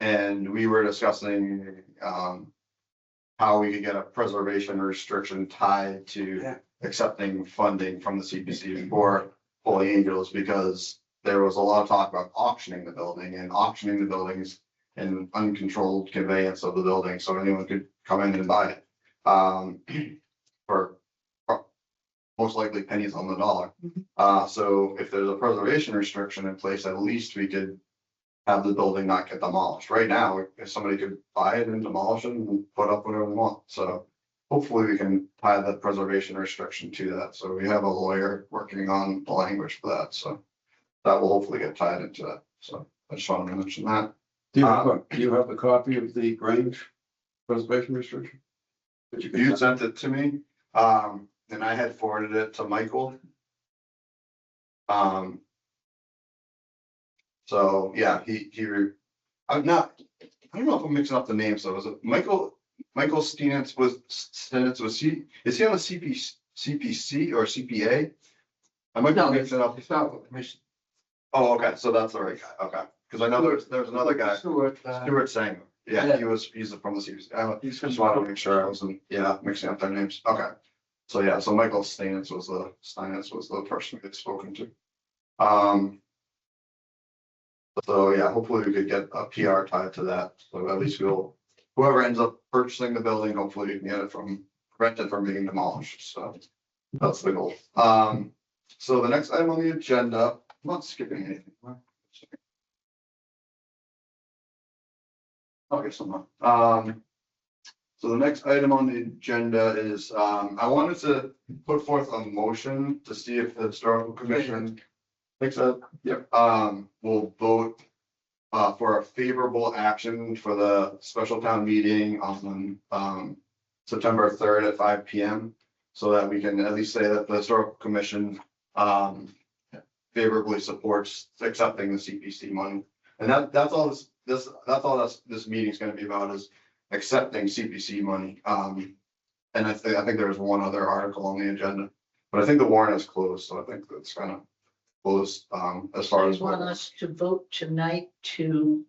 and we were discussing, how we could get a preservation restriction tied to Yeah. accepting funding from the CPC for Holy Angels, because there was a lot of talk about auctioning the building and auctioning the buildings and uncontrolled conveyance of the building, so anyone could come in and buy it. For most likely pennies on the dollar. So if there's a preservation restriction in place, at least we could have the building not get demolished. Right now, if somebody could buy it and demolish it and put up whatever they want, so hopefully we can tie that preservation restriction to that. So we have a lawyer working on the language for that, so that will hopefully get tied into that. So I just wanted to mention that. Do you have the copy of the Grange preservation restriction? That you You can send? sent it to me, and I had forwarded it to Michael. So, yeah, I'm not, I don't know if I'm mixing up the names, so is it Michael Steenitz is he on the CPC or CPA? I might be No, mixing up. Historical Commission. Oh, okay, so that's the right guy, okay, because I know there's another guy, Stewart, Stuart Sanger, yeah, he's from the CPC. I just wanted to make sure I wasn't, mixing up their names, okay. So, yeah, so Michael Steinitz was the person we had spoken to. So, yeah, hopefully we could get a PR tied to that, so at least whoever ends up purchasing the building, hopefully you can get it prevented from being demolished, so. That's the goal. So the next item on the agenda, I'm not skipping anything. Okay, so so the next item on the agenda is, I wanted to put forth a motion to see if the historical commission thinks that, will vote for a favorable action for the special town meeting on September 3rd at 5 p.m. So that we can at least say that the historical commission favorably supports accepting the CPC money. And that's all this meeting is gonna be about, is accepting CPC money. And I think there's one other article on the agenda, but I think the warrant is closed, so I think that's kind of closed, as far as. You want us to vote tonight to,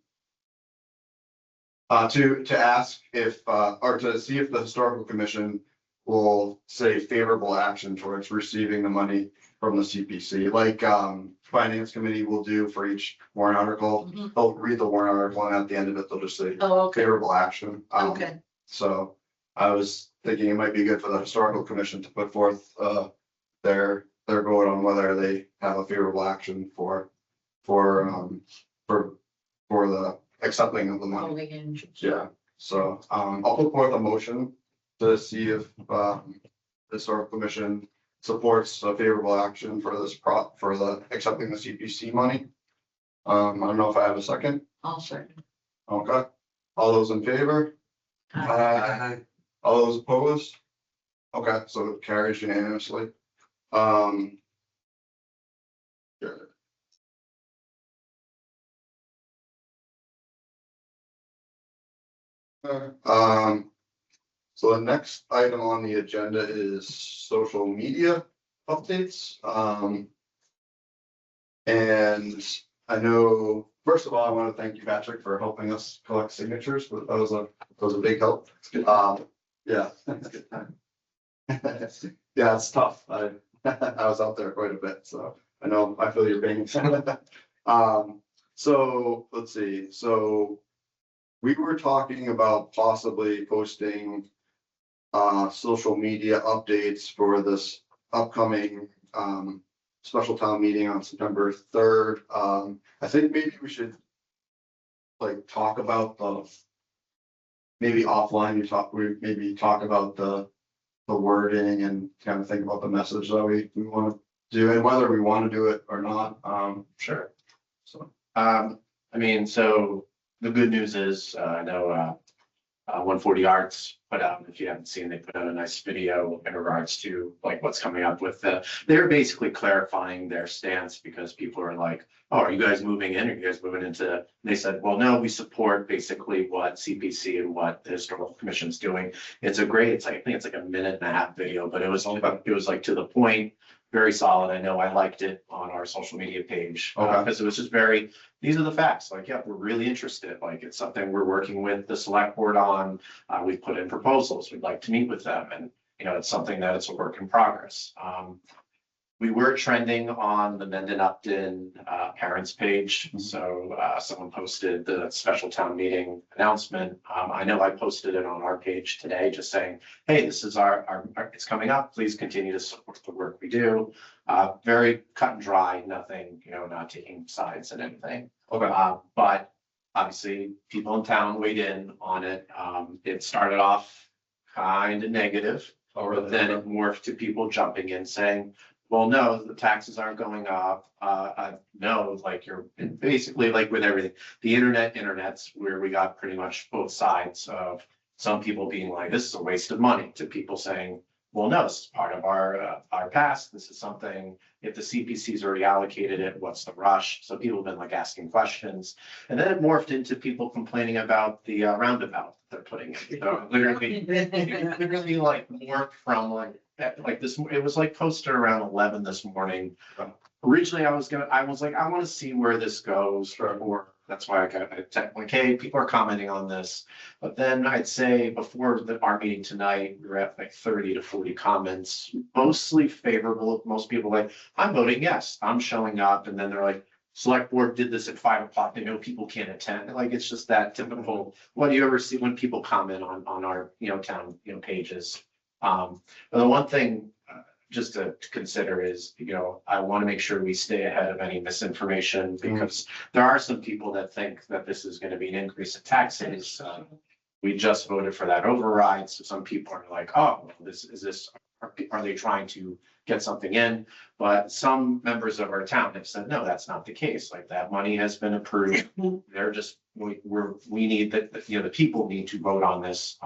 To ask if, or to see if the historical commission will say favorable action towards receiving the money from the CPC, like, finance committee will do for each warrant article. Mhm. They'll read the warrant article, and at the end of it, they'll just say oh, okay, favorable action. okay. So I was thinking it might be good for the historical commission to put forth, their vote on whether they have a favorable action for the accepting of the money. All the engines. Yeah, so, I'll put forth a motion to see if, the historical commission supports a favorable action for for the accepting the CPC money. I don't know if I have a second. I'll second. Okay, all those in favor? All those opposed? Okay, so it carries unanimously. Good. So the next item on the agenda is social media updates. And I know, first of all, I want to thank you, Patrick, for helping us collect signatures, but that was a big help. Yeah. Yeah, it's tough. I was out there quite a bit, so I know, I feel your pain. So let's see, so we were talking about possibly posting social media updates for this upcoming special town meeting on September 3rd. I think maybe we should like talk about maybe offline, we talk about the wording and kind of think about the message that we want to do, and whether we want to do it or not. Sure. So, I mean, so the good news is, I know, 140 Arts put out, if you haven't seen, they put out a nice video in regards to like what's coming up with they're basically clarifying their stance, because people are like, oh, are you guys moving in? Are you guys moving into? And they said, well, no, we support basically what CPC and what the historical commission's doing. It's I think it's like a 1.5-minute video, but it was like to the point, very solid. I know I liked it on our social media page, Okay. because it was just these are the facts. Like, yeah, we're really interested. Like, it's something we're working with the select board on. We've put in proposals. We'd like to meet with them, and it's something that it's a work in progress. We were trending on the Mendon Upton parents page. So someone posted the special town meeting announcement. I know I posted it on our page today, just saying, hey, this is our it's coming up. Please continue to support the work we do. Very cut and dry, nothing, not taking sides and anything. okay, But obviously, people in town weighed in on it. It started off kind of negative, but then it morphed to people jumping in saying, well, no, the taxes aren't going up. No, like you're basically like with everything, the internet's where we got pretty much both sides of some people being like, this is a waste of money, to people saying, well, no, this is part of our past. This is something, if the CPC's already allocated it, what's the rush? So people have been like asking questions. And then it morphed into people complaining about the roundabout they're putting in. So literally like morphed from like this, it was like posted around 11 this morning. Originally, I was like, I want to see where this goes, or that's why I technically, okay, people are commenting on this. But then I'd say before our meeting tonight, we were at like 30 to 40 comments, mostly favorable. Most people like, I'm voting yes, I'm showing up. And then they're like, select board did this at 5 o'clock. They know people can't attend. Like, it's just that typical, what do you ever see when people comment on our, town, pages? But the one thing just to consider is, I want to make sure we stay ahead of any misinformation, because there are some people that think that this is going to be an increase in taxes. We just voted for that override. So some people are like, oh, are they trying to get something in? But some members of our town have said, no, that's not the case. Like, that money has been approved. They're just, we need that, the people need to vote on this.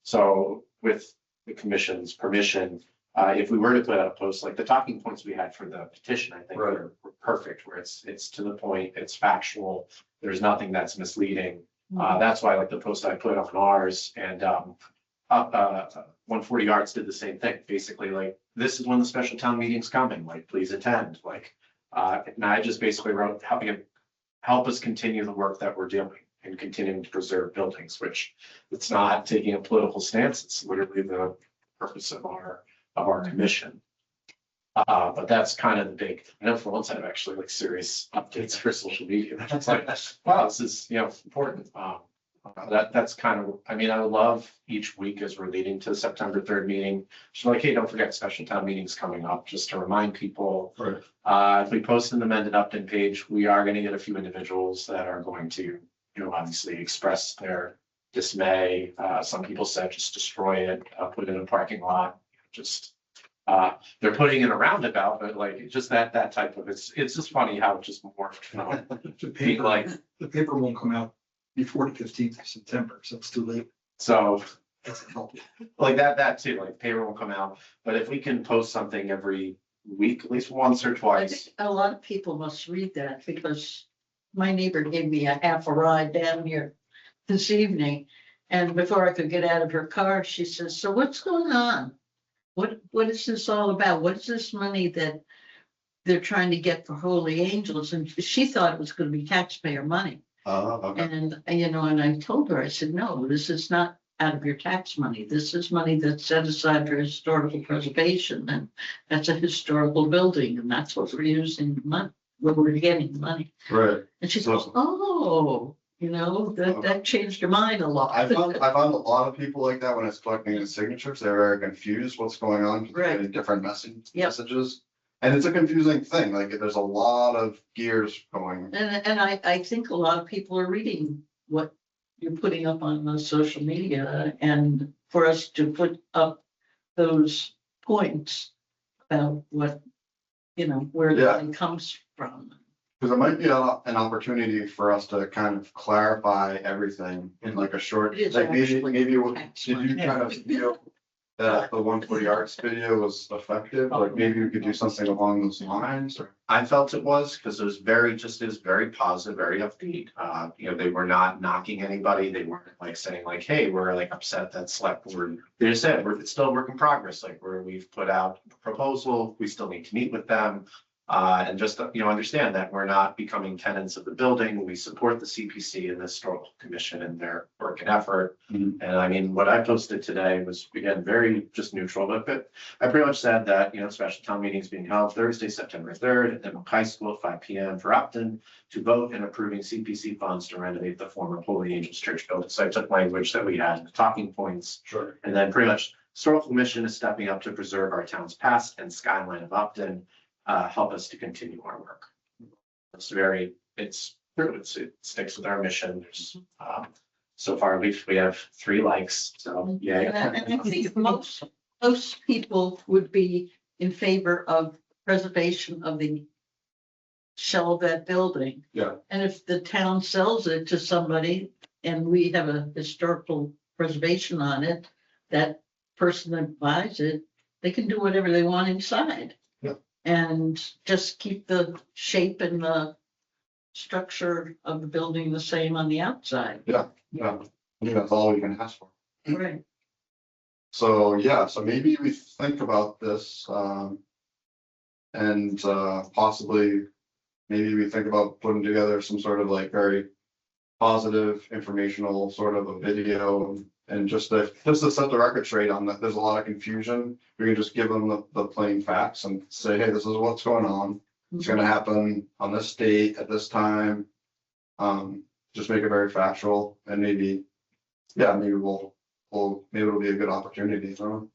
So with the commission's permission, if we were to put out a post, like the talking points we had for the petition, I think were perfect, where it's to the point, it's factual, there's nothing that's misleading. That's why, like, the post I put on ours, and 140 Arts did the same thing. Basically, like, this is when the special town meeting's coming, like, please attend. Like, and I just basically wrote, help us continue the work that we're doing and continuing to preserve buildings, which it's not taking a political stance. It's literally the purpose of our commission. But that's kind of the big, I know for once I've actually like serious updates for social media. It's like, wow, this is, important. That's kind of, I would love each week as we're leading to the September 3rd meeting, just like, hey, don't forget special town meetings coming up, just to remind people. If we post an amended Upton page, we are going to get a few individuals that are going to, obviously express their dismay. Some people said just destroy it, put it in a parking lot. Just they're putting in a roundabout, but like just that type of, it's just funny how it just morphed from being like, The paper won't come out before the 15th of September, so it's too late. so That's helpful. like that too, like paper will come out. But if we can post something every week, at least once or I twice. think a lot of people must read that, because my neighbor gave me a half a ride down here this evening. And before I could get out of her car, she says, so what's going on? What is this all about? What is this money that they're trying to get for Holy Angels? And she thought it was going to be taxpayer money. Okay. And, and I told her, I said, no, this is not out of your tax money. This is money that's set aside for historical preservation. And that's a historical building. And that's what we're using the money, where we're getting the money. Right. And she goes, oh, that changed her mind a lot. I found a lot of people like that when I was collecting the signatures. They're very confused what's going on, 'cause they're Right. getting different Yep. messages. And it's a confusing thing. Like, there's a lot of gears going. And I think a lot of people are reading what you're putting up on the social media, and for us to put up those points about what, where the Yeah. money comes from. Because it might be an opportunity for us to kind of clarify everything in like a short, It is like maybe, actually tax did you money. kind of feel that the 140 Arts video was effective? Like, maybe we could do something along those lines, or? I felt it was, because it was very positive, very upbeat. They were not knocking anybody. They weren't like saying like, hey, we're like upset that select board. They just said, it's still a work in progress, like we've put out a proposal, we still need to meet with them. And just, understand that we're not becoming tenants of the building. We support the CPC and the Historical Commission in their work and effort. Mhm. And what I posted today was, again, very just neutral, but I pretty much said that, special town meetings being held Thursday, September 3rd at Denmark High School at 5 p.m. for Upton to vote in approving CPC funds to renovate the former Holy Angels Church building. So I took language that we had in the talking points, Sure. and then pretty much Historical Commission is stepping up to preserve our town's past and skyline of Upton. Help us to continue our work. It's true. It sticks with our mission. There's, so far we have 3 likes, so yeah. And I think most people would be in favor of preservation of the shell of that building. Yeah. And if the town sells it to somebody and we have a historical preservation on it, that person that buys it, they can do whatever they want inside. Yeah. And just keep the shape and the structure of the building the same on the outside. Yeah, I think that's all we can ask for. Right. So, yeah, so maybe we think about this, and, possibly, maybe we think about putting together some sort of like very positive, informational sort of a video, and just to set the record straight on that, there's a lot of confusion. We can just give them the plain facts and say, hey, this is what's going on. It's gonna happen on this date at this time. Just make it very factual, and maybe, yeah, maybe maybe it'll be a good opportunity, to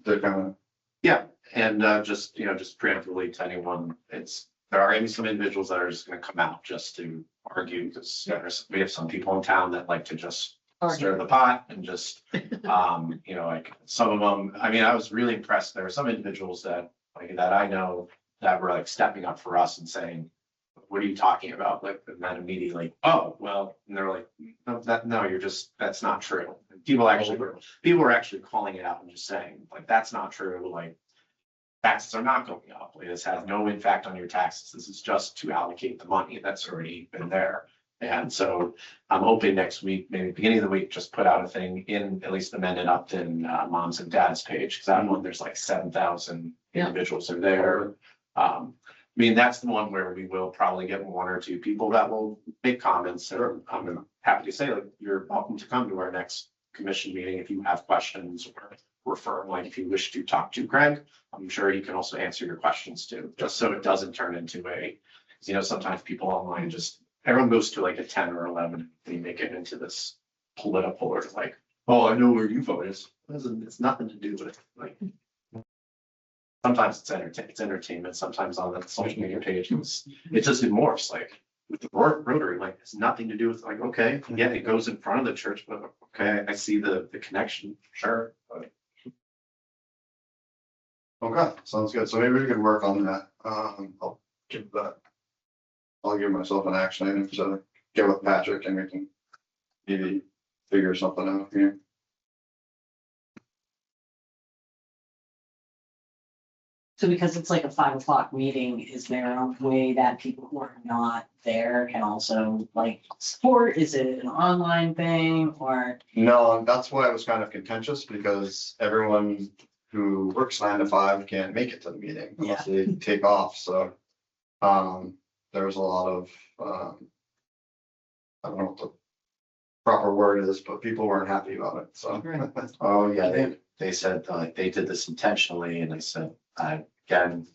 kind of. Yeah, and just, just preemptively to anyone, there are gonna be some individuals that are just gonna come out just to argue, because we have some people in town that like to just stir the pot and just, like some of them, I mean, I was really impressed. There were some individuals that I know that were like stepping up for us and saying, what are you talking about? Like, and then immediately, oh, well, and they're like, no, that's not true. And people were actually calling it out and just saying, like, that's not true. Like, taxes are not going up. Like, this has no impact on your taxes. This is just to allocate the money that's already been there. And so I'm hoping next week, maybe beginning of the week, just put out a thing in at least amended Upton moms and dads page, because that one, there's like 7,000 individuals are there. I mean, that's the one where we will probably get one or two people that will make comments. And I'm happy to say, like, you're welcome to come to our next commission meeting if you have questions, or refer, like, if you wish to talk to Greg, I'm sure he can also answer your questions too, just so it doesn't turn into sometimes people online everyone goes to like a 10 or 11, they make it into this political or like, oh, I know where you vote is. It's nothing to do with it. Like, sometimes it's entertainment. Sometimes on the social media page, it just morphs. Like with the Rotary, like it's nothing to do with, like, okay, yeah, it goes in front of the church, but okay, I see the connection, sure. But Okay, sounds good. So maybe we can work on that. I'll give myself an action item to get with Patrick, and we can maybe figure something out here. So because it's like a 5 o'clock meeting, is there a way that people who are not there can also like support? Is it an online thing or? No, that's why it was kind of contentious, because everyone who works 9 to 5 can't make it to the meeting unless they take off, so. There was a lot of, I don't know what the proper word is, but people weren't happy about it, so. oh yeah, they said like they did this intentionally, and they said, again,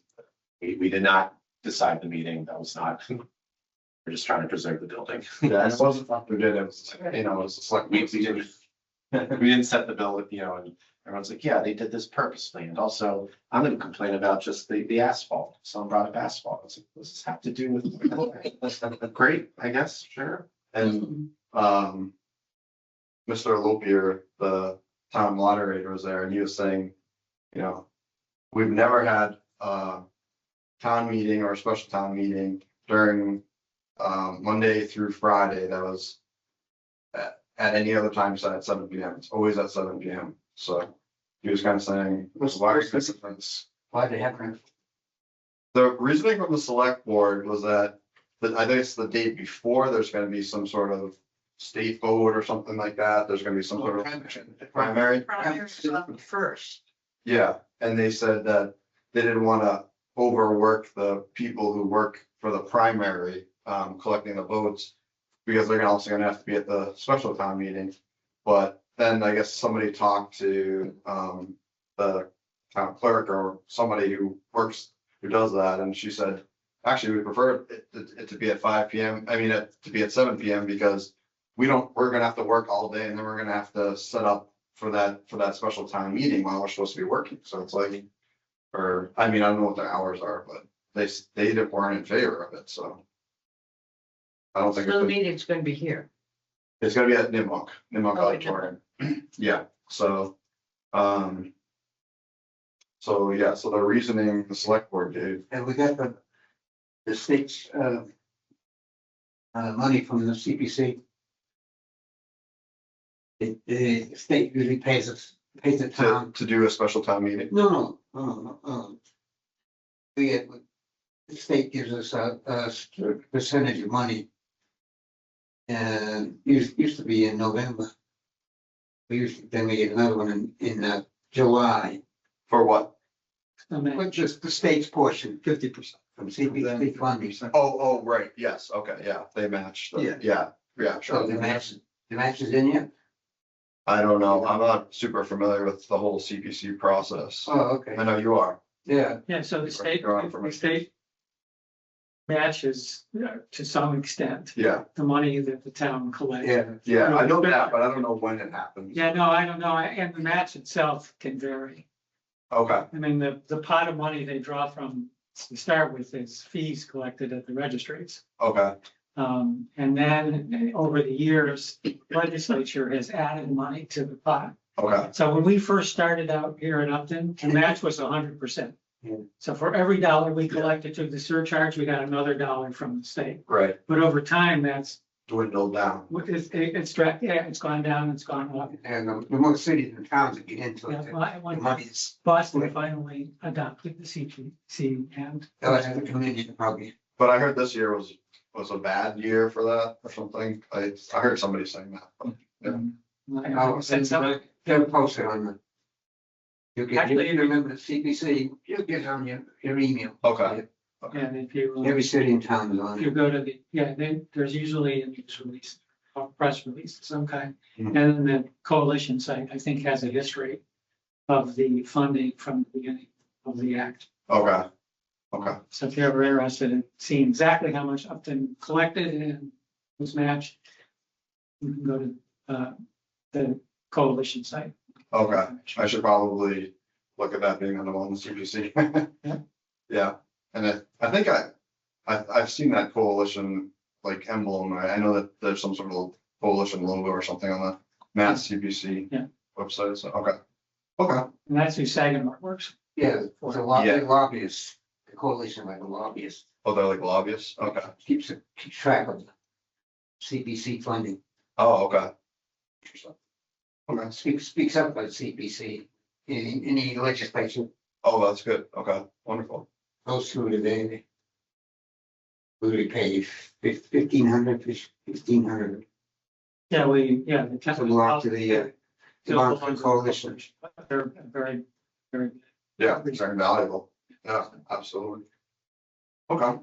we did not decide the meeting. That was not. We're just trying to preserve the building. Yeah, it wasn't who did it, was, it was just like. We didn't set the bill, and everyone's like, yeah, they did this purposely. And also, I'm gonna complain about just the asphalt. Someone brought up asphalt. I was like, what does this have to do with? Great, I guess, sure. And, Mr. Lopier, the town moderator, was there, and he was saying, we've never had a town meeting or a special town meeting during Monday through Friday that was at any other time besides 7 p.m. It's always at 7 p.m. So he was kind of saying, why is this difference? Why they have? The reasoning from the select board was that, I think it's the date before, there's gonna be some sort of state vote or something like that. There's gonna be some sort of primary. Primary's on the first. Yeah, and they said that they didn't want to overwork the people who work for the primary, collecting the votes, because they're also gonna have to be at the special town meeting. But then I guess somebody talked to the town clerk or somebody who does that, and she said, actually, we prefer it to be at 5 p.m. I mean, to be at 7 p.m. because we're gonna have to work all day, and then we're gonna have to set up for that special town meeting while we're supposed to be working. So it's like, I don't know what their hours are, but they weren't in favor of it, so. I don't think So the meeting's gonna be here. it's gonna be at Nymunk Oh, Auditorium. Yeah, so, So, yeah, so the reasoning the select board gave, And we got the state's, money from the CPC. The state usually pays the town. to do a special town meeting. No. The state gives us a percentage of money. And used to be in November. Then we get another one in July, For what? which is the state's portion 50%. from CPC funding. Oh, right, yes, okay, yeah, they match, Yeah. yeah, So sure. the match is in yet? I don't know, I'm not super familiar with the whole CPC process. Oh, okay, I know you are. yeah, Yeah, so the state, You're on for me. the state matches to some extent Yeah, the money that the town collects. yeah. yeah, I know that, but I don't know when it happens. Yeah, no, I don't know, and the match itself can vary. Okay, I mean, the pot of money they draw from to start with is fees collected at the registries. okay, And then over the years, legislature has added money to the pot. okay, So when we first started out here in Upton, the match was 100%. Yeah. So for every dollar we collected through the surcharge, we got another dollar from the state. right, But over time, that's, dwindled down. it's gone down, it's gone up. And the more cities and towns that get into Yeah, it, well, the when money is, Boston finally adopted the CPC and. they'll have to come in probably. But I heard this year was a bad year for that or something. I heard somebody saying that. but, yeah. I'll Said something. They'll post it on the. You'll get, Actually, you remember the CPC, you'll get it on your email. Okay. And if you, Every city and town is on if you it. go to the, there's usually a news release, a press release of some kind. Mhm. And then the coalition site, I think, has a history of the funding from the beginning of the act. Okay, okay, So if you're ever interested in seeing exactly how much Upton collected and was matched, you can go to the coalition site. okay. I should probably look at that being on the one CPC. Yeah. Yeah, and I think I've seen that coalition like emblem, right? I know that there's some sort of coalition logo or something on the Mass CPC Yeah. website, so, okay. Okay, And that's who Sagamore works. Yeah, it's a Yeah. lobbyist, the coalition like a lobbyist, oh, they're like lobbyists, okay. keeps track of the CPC funding. Oh, okay. Interesting. Okay, Speaks up about CPC in any legislation oh, that's good, okay, wonderful. goes through today. We pay 1,500. Yeah, the To belong to the belong to the coalition. They're very, very. Yeah, it's very valuable. Yeah, absolutely. Okay.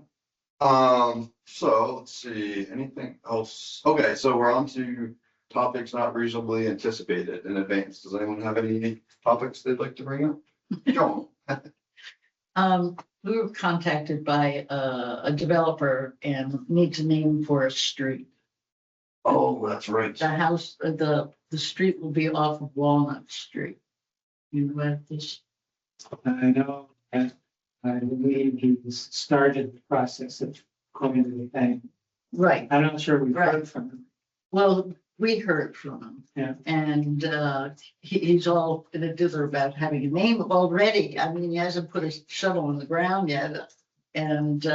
So let's see, anything else? Okay, so we're on to topics not reasonably anticipated in advance. Does anyone have any topics they'd like to bring up? Joan? We were contacted by a developer and need to name for a street. Oh, that's right. The house, the street will be off of Walnut Street. You know about this? I know, and I believe he's started the process of coming to the thing. Right. I'm not sure we've heard Right. from him. Well, we heard from him. Yeah. And he's all in a dither about having a name already. I mean, he hasn't put a shovel on the ground yet. And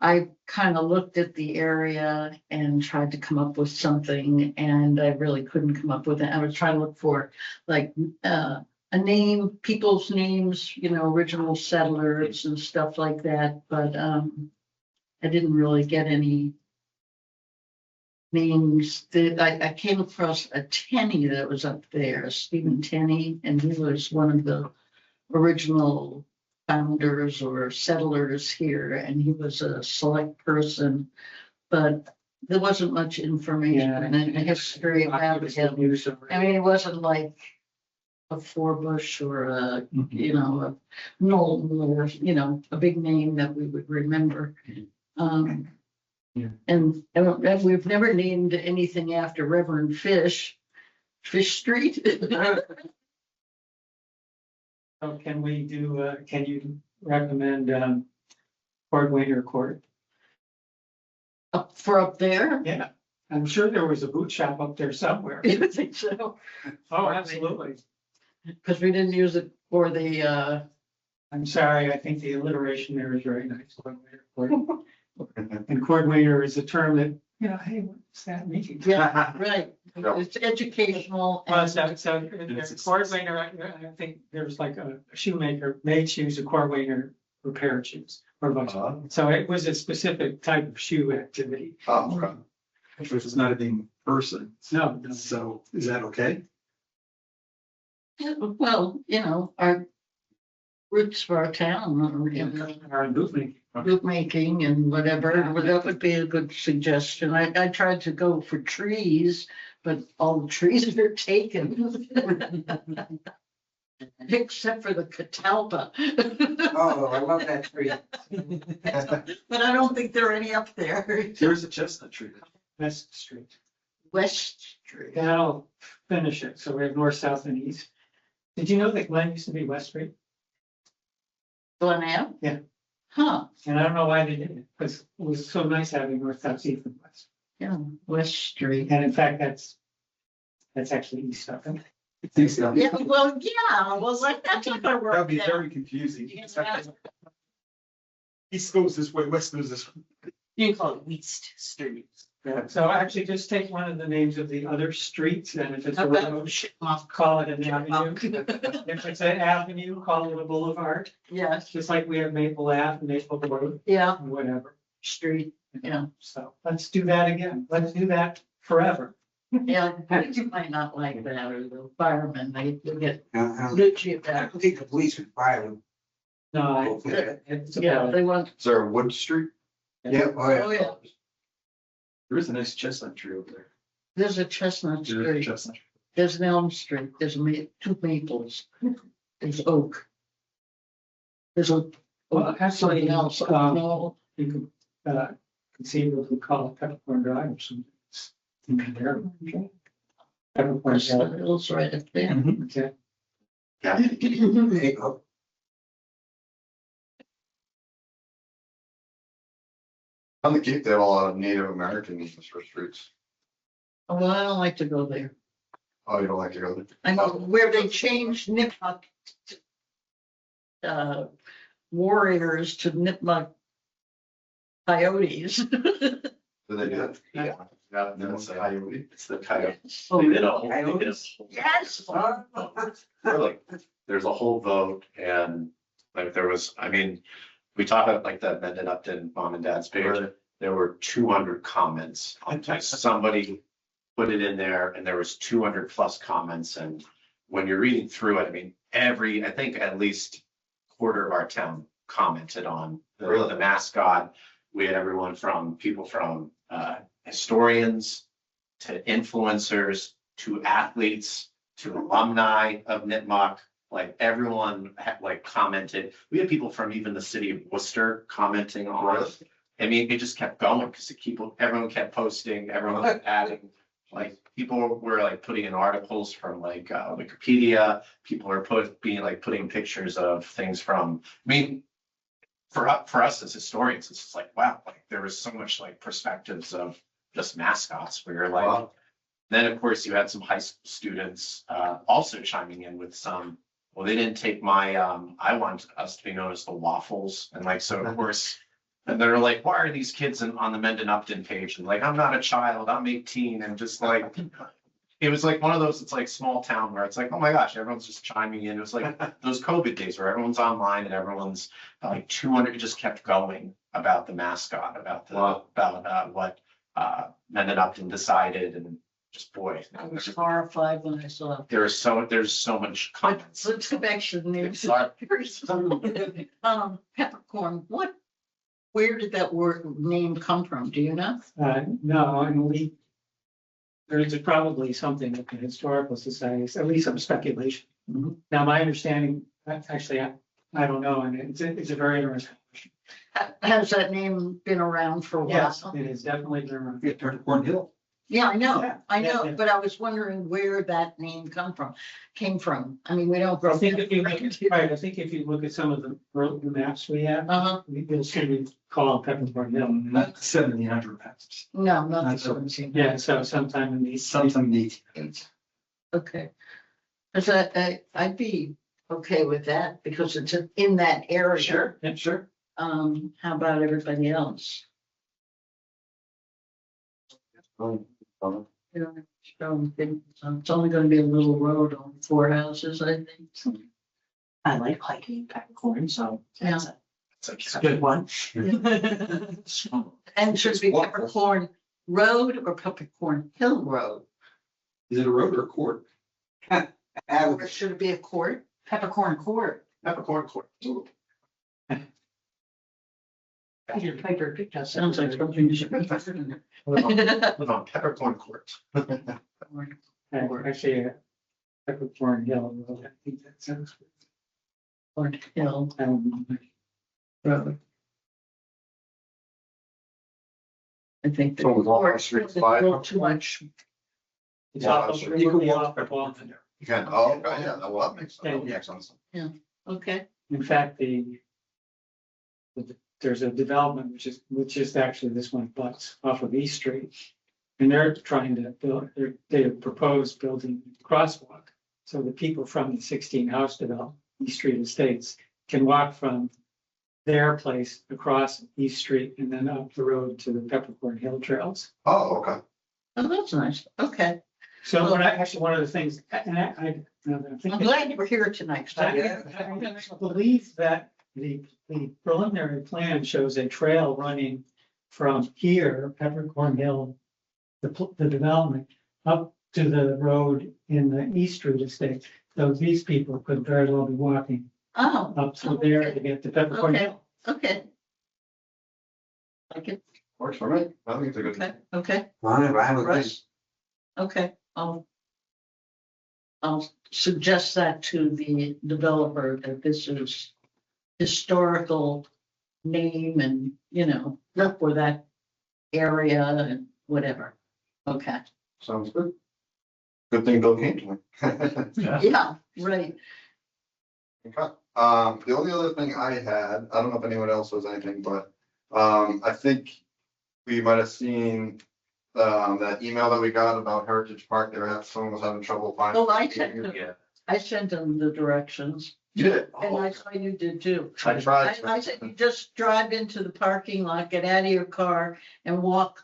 I kind of looked at the area and tried to come up with something, and I really couldn't come up with it. I was trying to look for like a name, people's names, original settlers and stuff like that, but I didn't really get any names. That I came across a Tenney that was up there, Stephen Tenney, and he was one of the original founders or settlers here, and he was a select person, but there wasn't much information and a history about him. I mean, it wasn't like a Forbush or a Knowlton or, a big name that we would remember. Yeah. And we've never named anything after Reverend Fish Street. So can we do, can you recommend Fort Wayner Court? Up there? Yeah, I'm sure there was a boot shop up there somewhere. I think so. Oh, absolutely. Because we didn't use it for the, I'm sorry, I think the alliteration there is very nice. And coordinator is a term that, you know, hey, what's that mean? yeah, right, it's educational. Well, and- so coordinator, I think there's like a shoemaker made shoes, a coordinator repaired shoes. Or both. So it was a specific type of shoe activity. Oh, okay. Which is not a name person. No, So is that okay? Yeah, well, you know, our roots for our town, and our movement. bookmaking and whatever, well, that would be a good suggestion. I tried to go for trees, but all the trees are taken. Except for the catalpa. Oh, I love that tree. But I don't think there are any up there. There's a chestnut tree. West Street. West Street. That'll finish it. So we have north, south, and east. Did you know that Glen used to be West Street? Glen Ave? Yeah. Huh, And I don't know why they did it, because it was so nice having north, south, east, and west. yeah, West Street. And in fact, that's actually east of it. Yeah, well, that's what I worked That'd be out. very confusing. Yeah. East goes this way, west goes this way. You can call it West Street. Yeah, so actually just take one of the names of the other streets, and if it's a Okay. road, call it an avenue. If it's an avenue, call it a boulevard, Yes, just like we have Maple Ave, Maple Road, yeah, whatever. street, yeah, So let's do that again. Let's do that forever. yeah, you might not like that, or the firemen, they get I glitchy about. don't think the police would fire them. No, Okay. it's Yeah, about, they want, Is there a Wood Street? Yeah, oh, yeah, There is a nice chestnut tree over there. there's a Chestnut There is a Street, chestnut. there's an Elm Street, there's two maples, there's oak. There's a. Well, actually, something else, no, you could conceivably call it Peppercorn Drive or something. It's in there. Peppercorn there's Drive. the hills right up there. Okay. There you go. On the Cape, they have a lot of Native American names for streets. Well, I don't like to go there. Oh, you don't like to go there? I know where they changed Nipmuc. Warriors to Nipmuc. Coyotes. Do they do that? Yeah. Yeah, No, it's it's a coyote. it's the coyote. Oh, They did a whole, they did a whole- yes. like, there's a whole vote and like there was, I mean, we talked about like the Mendon Upton mom and dad's page. Right. There were 200 comments. Like, somebody put it in there and there was 200 plus comments. And when you're reading through it, I mean, I think at least quarter of our town commented on Really? the mascot. We had everyone from people from historians to influencers to athletes to alumni of Nipmuc. Like everyone like commented. We had people from even the city of Worcester commenting on it. I mean, it just kept going because everyone kept posting, everyone was adding. Like people were like putting in articles from like Wikipedia. People are putting pictures of things from. I mean, for us as historians, it's just like wow, like there was so much like perspectives of just mascots where you're like. Wow. Then, of course, you had some high school students also chiming in with some, well, they didn't take my, I want us to be known as the waffles. And like, so of course, and they're like, why are these kids on the Mendon Upton page? And like, I'm not a child, I'm 18. And just like, it was like one of those, it's like small town where it's like, oh my gosh, everyone's just chiming in. It was like those COVID days where everyone's online and everyone's like 200, it just kept going about the mascot, about Wow. what Mendon Upton decided and just boy. I was horrified when I saw. There's so much comments. Let's go back to the news. Peppercorn, where did that name come from? Do you know? No, and there's probably something at the historical society, at least some speculation. Mhm. Now, my understanding, actually, I don't know, and it's a very interesting question. Has that name been around for a while? Yes, it has definitely been around. Get turned to Cornhill. Yeah, I know, Yeah, I yeah, know, yeah. but I was wondering where that name came from. I mean, we don't grow. I think if you look, right, I think if you look at some of the early maps we have, Uh-huh, you'll see we call it Peppercorn Hill. Not 1700 pounds. no, not the Not so- 17. Yeah, so sometime in the. Sometime neat. Okay. Cause I'd be okay with that? Because it's in that area. Sure, yeah, sure. How about everybody else? You know, it's only gonna be a little road on 4 houses, I think. I like hiking peppercorn, so that's a, It's it's a good one. And should it be Peppercorn Road or Peppercorn Hill Road? Is it a road or a court? Or should it be a court? Peppercorn Court. Peppercorn Court. Peter Piper picked us. Sounds like something you should. Live on Peppercorn Court. Actually, Peppercorn Hill Road, I think that sounds. Peppercorn Hill Road. I think. the So with all our court streets is a wide. little too much. It's Yeah, off, absolutely. You can really walk off the ball. You can, oh, okay, yeah, well, that makes sense. That Yeah. makes sense. Okay, In fact, there's a development which is actually this one butts off of East Street. And they're trying to build, they have proposed building a crosswalk. So the people from the 16 house development, East Street Estates, can walk from their place across East Street and then up the road to the Peppercorn Hill Trails. Oh, okay. oh, that's nice, okay. So actually, one of the things, and now that I'm I'm thinking. glad you were here tonight. 'cause I- I believe that the preliminary plan shows a trail running from here, Peppercorn Hill, the development, up to the road in the East Street Estate. So these people could very well be walking Oh, up through there to get to Peppercorn okay, Hill. okay. Like it, Works for me. I think it's a good. okay, okay. I'm with Russ? this. Okay, I'll suggest that to the developer that this is historical name and, you know, look for that area and whatever. Okay, Sounds good. Good thing Bill came to me. yeah, right. Okay, the only other thing I had, I don't know if anyone else has anything, but, I think we might have seen, that email that we got about Heritage Park, someone was having trouble finding. Oh, I sent them the directions You did? and I saw you did too. I tried. I said, you just drive into the parking lot, get out of your car and walk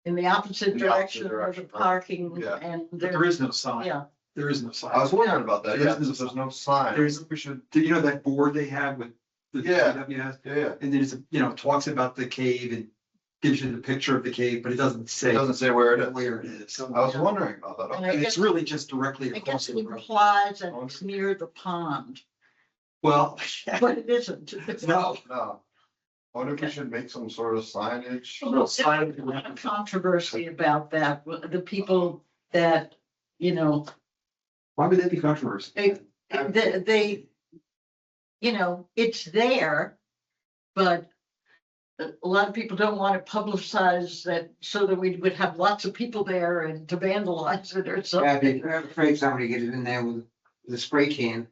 in the opposite In the opposite direction of the direction, right. parking Yeah. and But there, there is no sign. yeah. There is no sign. I was wondering about that, yeah, There's no there's no sign. There's, we should, do you know that board they have with the Yeah. DWS? Yeah, And then it's, it talks about the cave and gives you the picture of the cave, but it doesn't say it doesn't say where it is. where it is. I was wondering about that. And Okay. And it's really just directly I across guess the it road. implies that it's near the pond, Well, but it isn't. no, No. I wonder if we should make some sort of signage. A lot of controversy about that, the people that, you know, why would that be controversial? they, you know, it's there, but a lot of people don't want to publicize that so that we would have lots of people there and to vandalize it or Yeah, something. I'm afraid somebody gets in there with the spray can,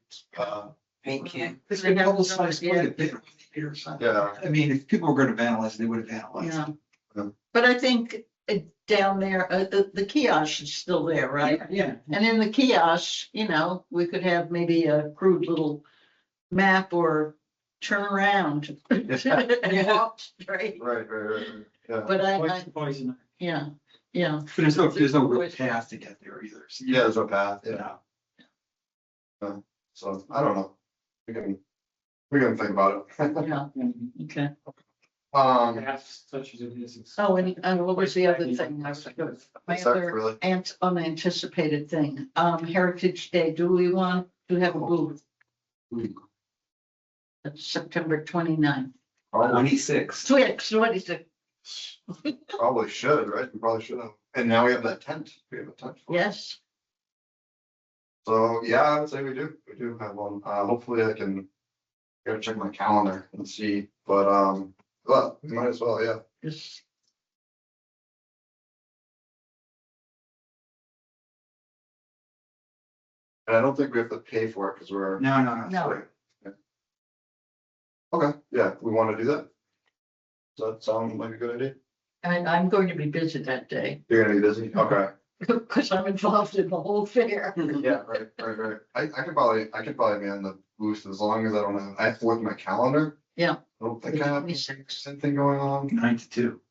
paint can. It's They been have no publicized quite a idea. bit here, so. Yeah. I mean, if people were gonna vandalize, they would have vandalized. Yeah. But I think down there, the kiosk is still there, right? Yeah. And in the kiosk, you know, we could have maybe a crude little map or turn around. And walk straight. Right, yeah. But I, Poison. yeah. But there's no real path to get there either. So Yeah, there's a path, yeah, No. so I don't know. We can think about it. Yeah, okay. Perhaps such as it is. Oh, and what was the other thing? My What's that, other really? unanticipated thing, Heritage Day, do we want to have a booth? That's September 29th. Probably, 26. Twix, what is it? probably should, right? We probably should have. And now we have that tent. We have a tent. for it. Yes, So, yeah, I would say we do have one. Hopefully I can. Gotta check my calendar and see, but, well, we might as well, yeah. just. And I don't think we have to pay for it because we're. No. No. Okay, yeah, we want to do that. Does that sound like a good idea? I'm going to be busy that day. You're gonna be busy, okay. because I'm involved in the whole fair. Yeah, right. I could probably man the booth as long as I have to look at my calendar. Yeah. I don't think I have 26. anything going on. 9 to 2.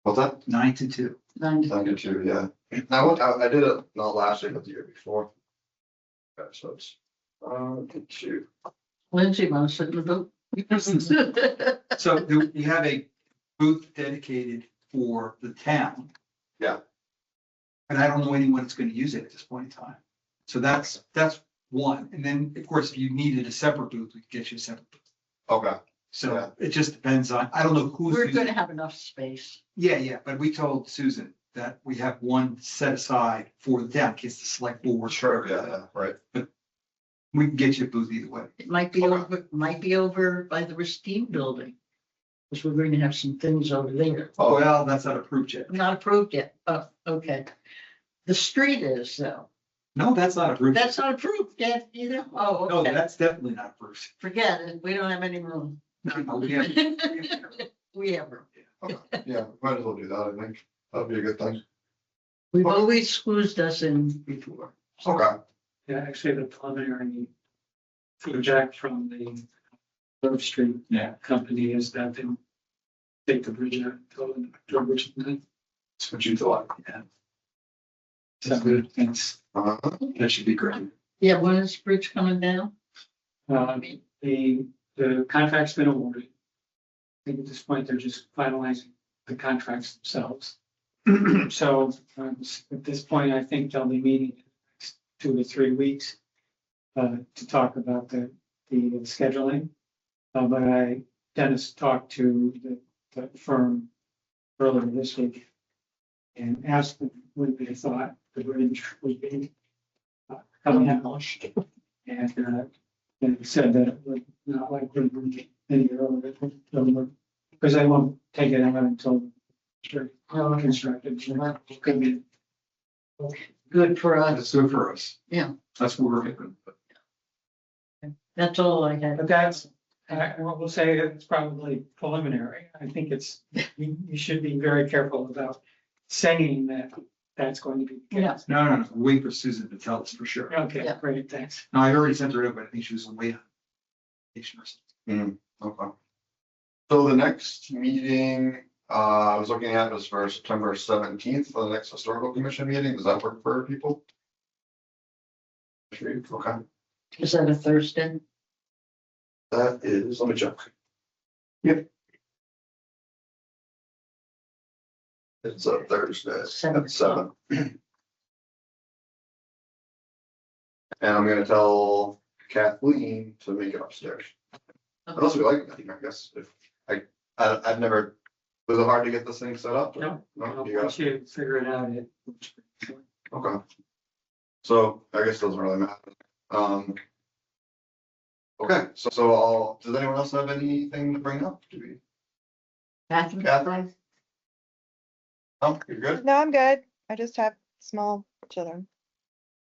What's that? 9 to 2. 9 to 2, yeah. I did it not last year, but the year before. Okay, so it's, 2. Lindsay wants it in the book. So we have a booth dedicated for the town. Yeah. And I don't know anyone that's gonna use it at this point in time. So that's one. And then, of course, if you needed a separate booth, we could get you a separate booth. Okay, Yeah. So it just depends on, I don't know who's. We're using gonna it. have enough space. Yeah, but we told Susan that we have one set aside for the town, in case the select board. sure, yeah, right. We can get you a booth either way. It might be over by the Ristine building. Because we're going to have some things over there. Oh, well, that's not approved yet. Not approved yet. Oh, okay. The street is though. No, that's not approved. That's not approved yet either. Oh, No, okay. that's definitely not approved. Forget it. We don't have any room. No, we have- We have room. Okay, yeah, might as well do that, I think. That'd be a good thing. We've always squeezed us in before. Okay, Yeah, actually, the preliminary feedback from the Grove Street company is that they take the bridge out to Richmond. that's what you thought. Yeah. So good, thanks. That should be great. Yeah, when is bridge coming down? The contract's been awarded. I think at this point, they're just finalizing the contracts themselves. So at this point, I think they'll be meeting in the next 2 to 3 weeks to talk about the scheduling. But Dennis talked to the firm earlier this week and asked them when they thought the bridge would be coming out. And said that it would not likely be any earlier, because they won't take it out until constructed. Could be. Good for us. That's good for us. Yeah. That's what we're hoping. That's all I had. But that's, I will say it's probably preliminary. I think you should be very careful about saying that that's going to be the Yeah. case. No. Wait for Susan to tell us for sure. Okay, Yeah. great, thanks. No, I already sent her over, but I think she was away. Okay. So the next meeting, I was looking at was for September 17th for the next historical commission meeting. Does that work for people? Okay, Is that a Thursday? that is, let me check. Yep. It's a Thursday at 7. And I'm gonna tell Kathleen to make it upstairs. Unless we like it, I guess, if I've never, was it hard to get this thing set up? No, No, you got once you figure it out, Okay. So I guess it doesn't really matter. Okay, so does anyone else have anything to bring up? Do we? Catherine? Catherine? No, you're good? No, I'm good. I just have small children.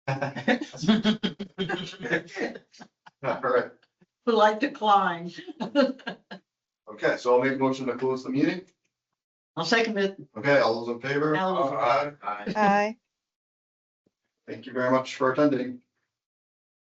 All right, Polite decline. okay, so I'll make a motion to close the meeting. I'll second it. Okay, all those in favor? Al. Aye. Aye. Thank you very much for attending.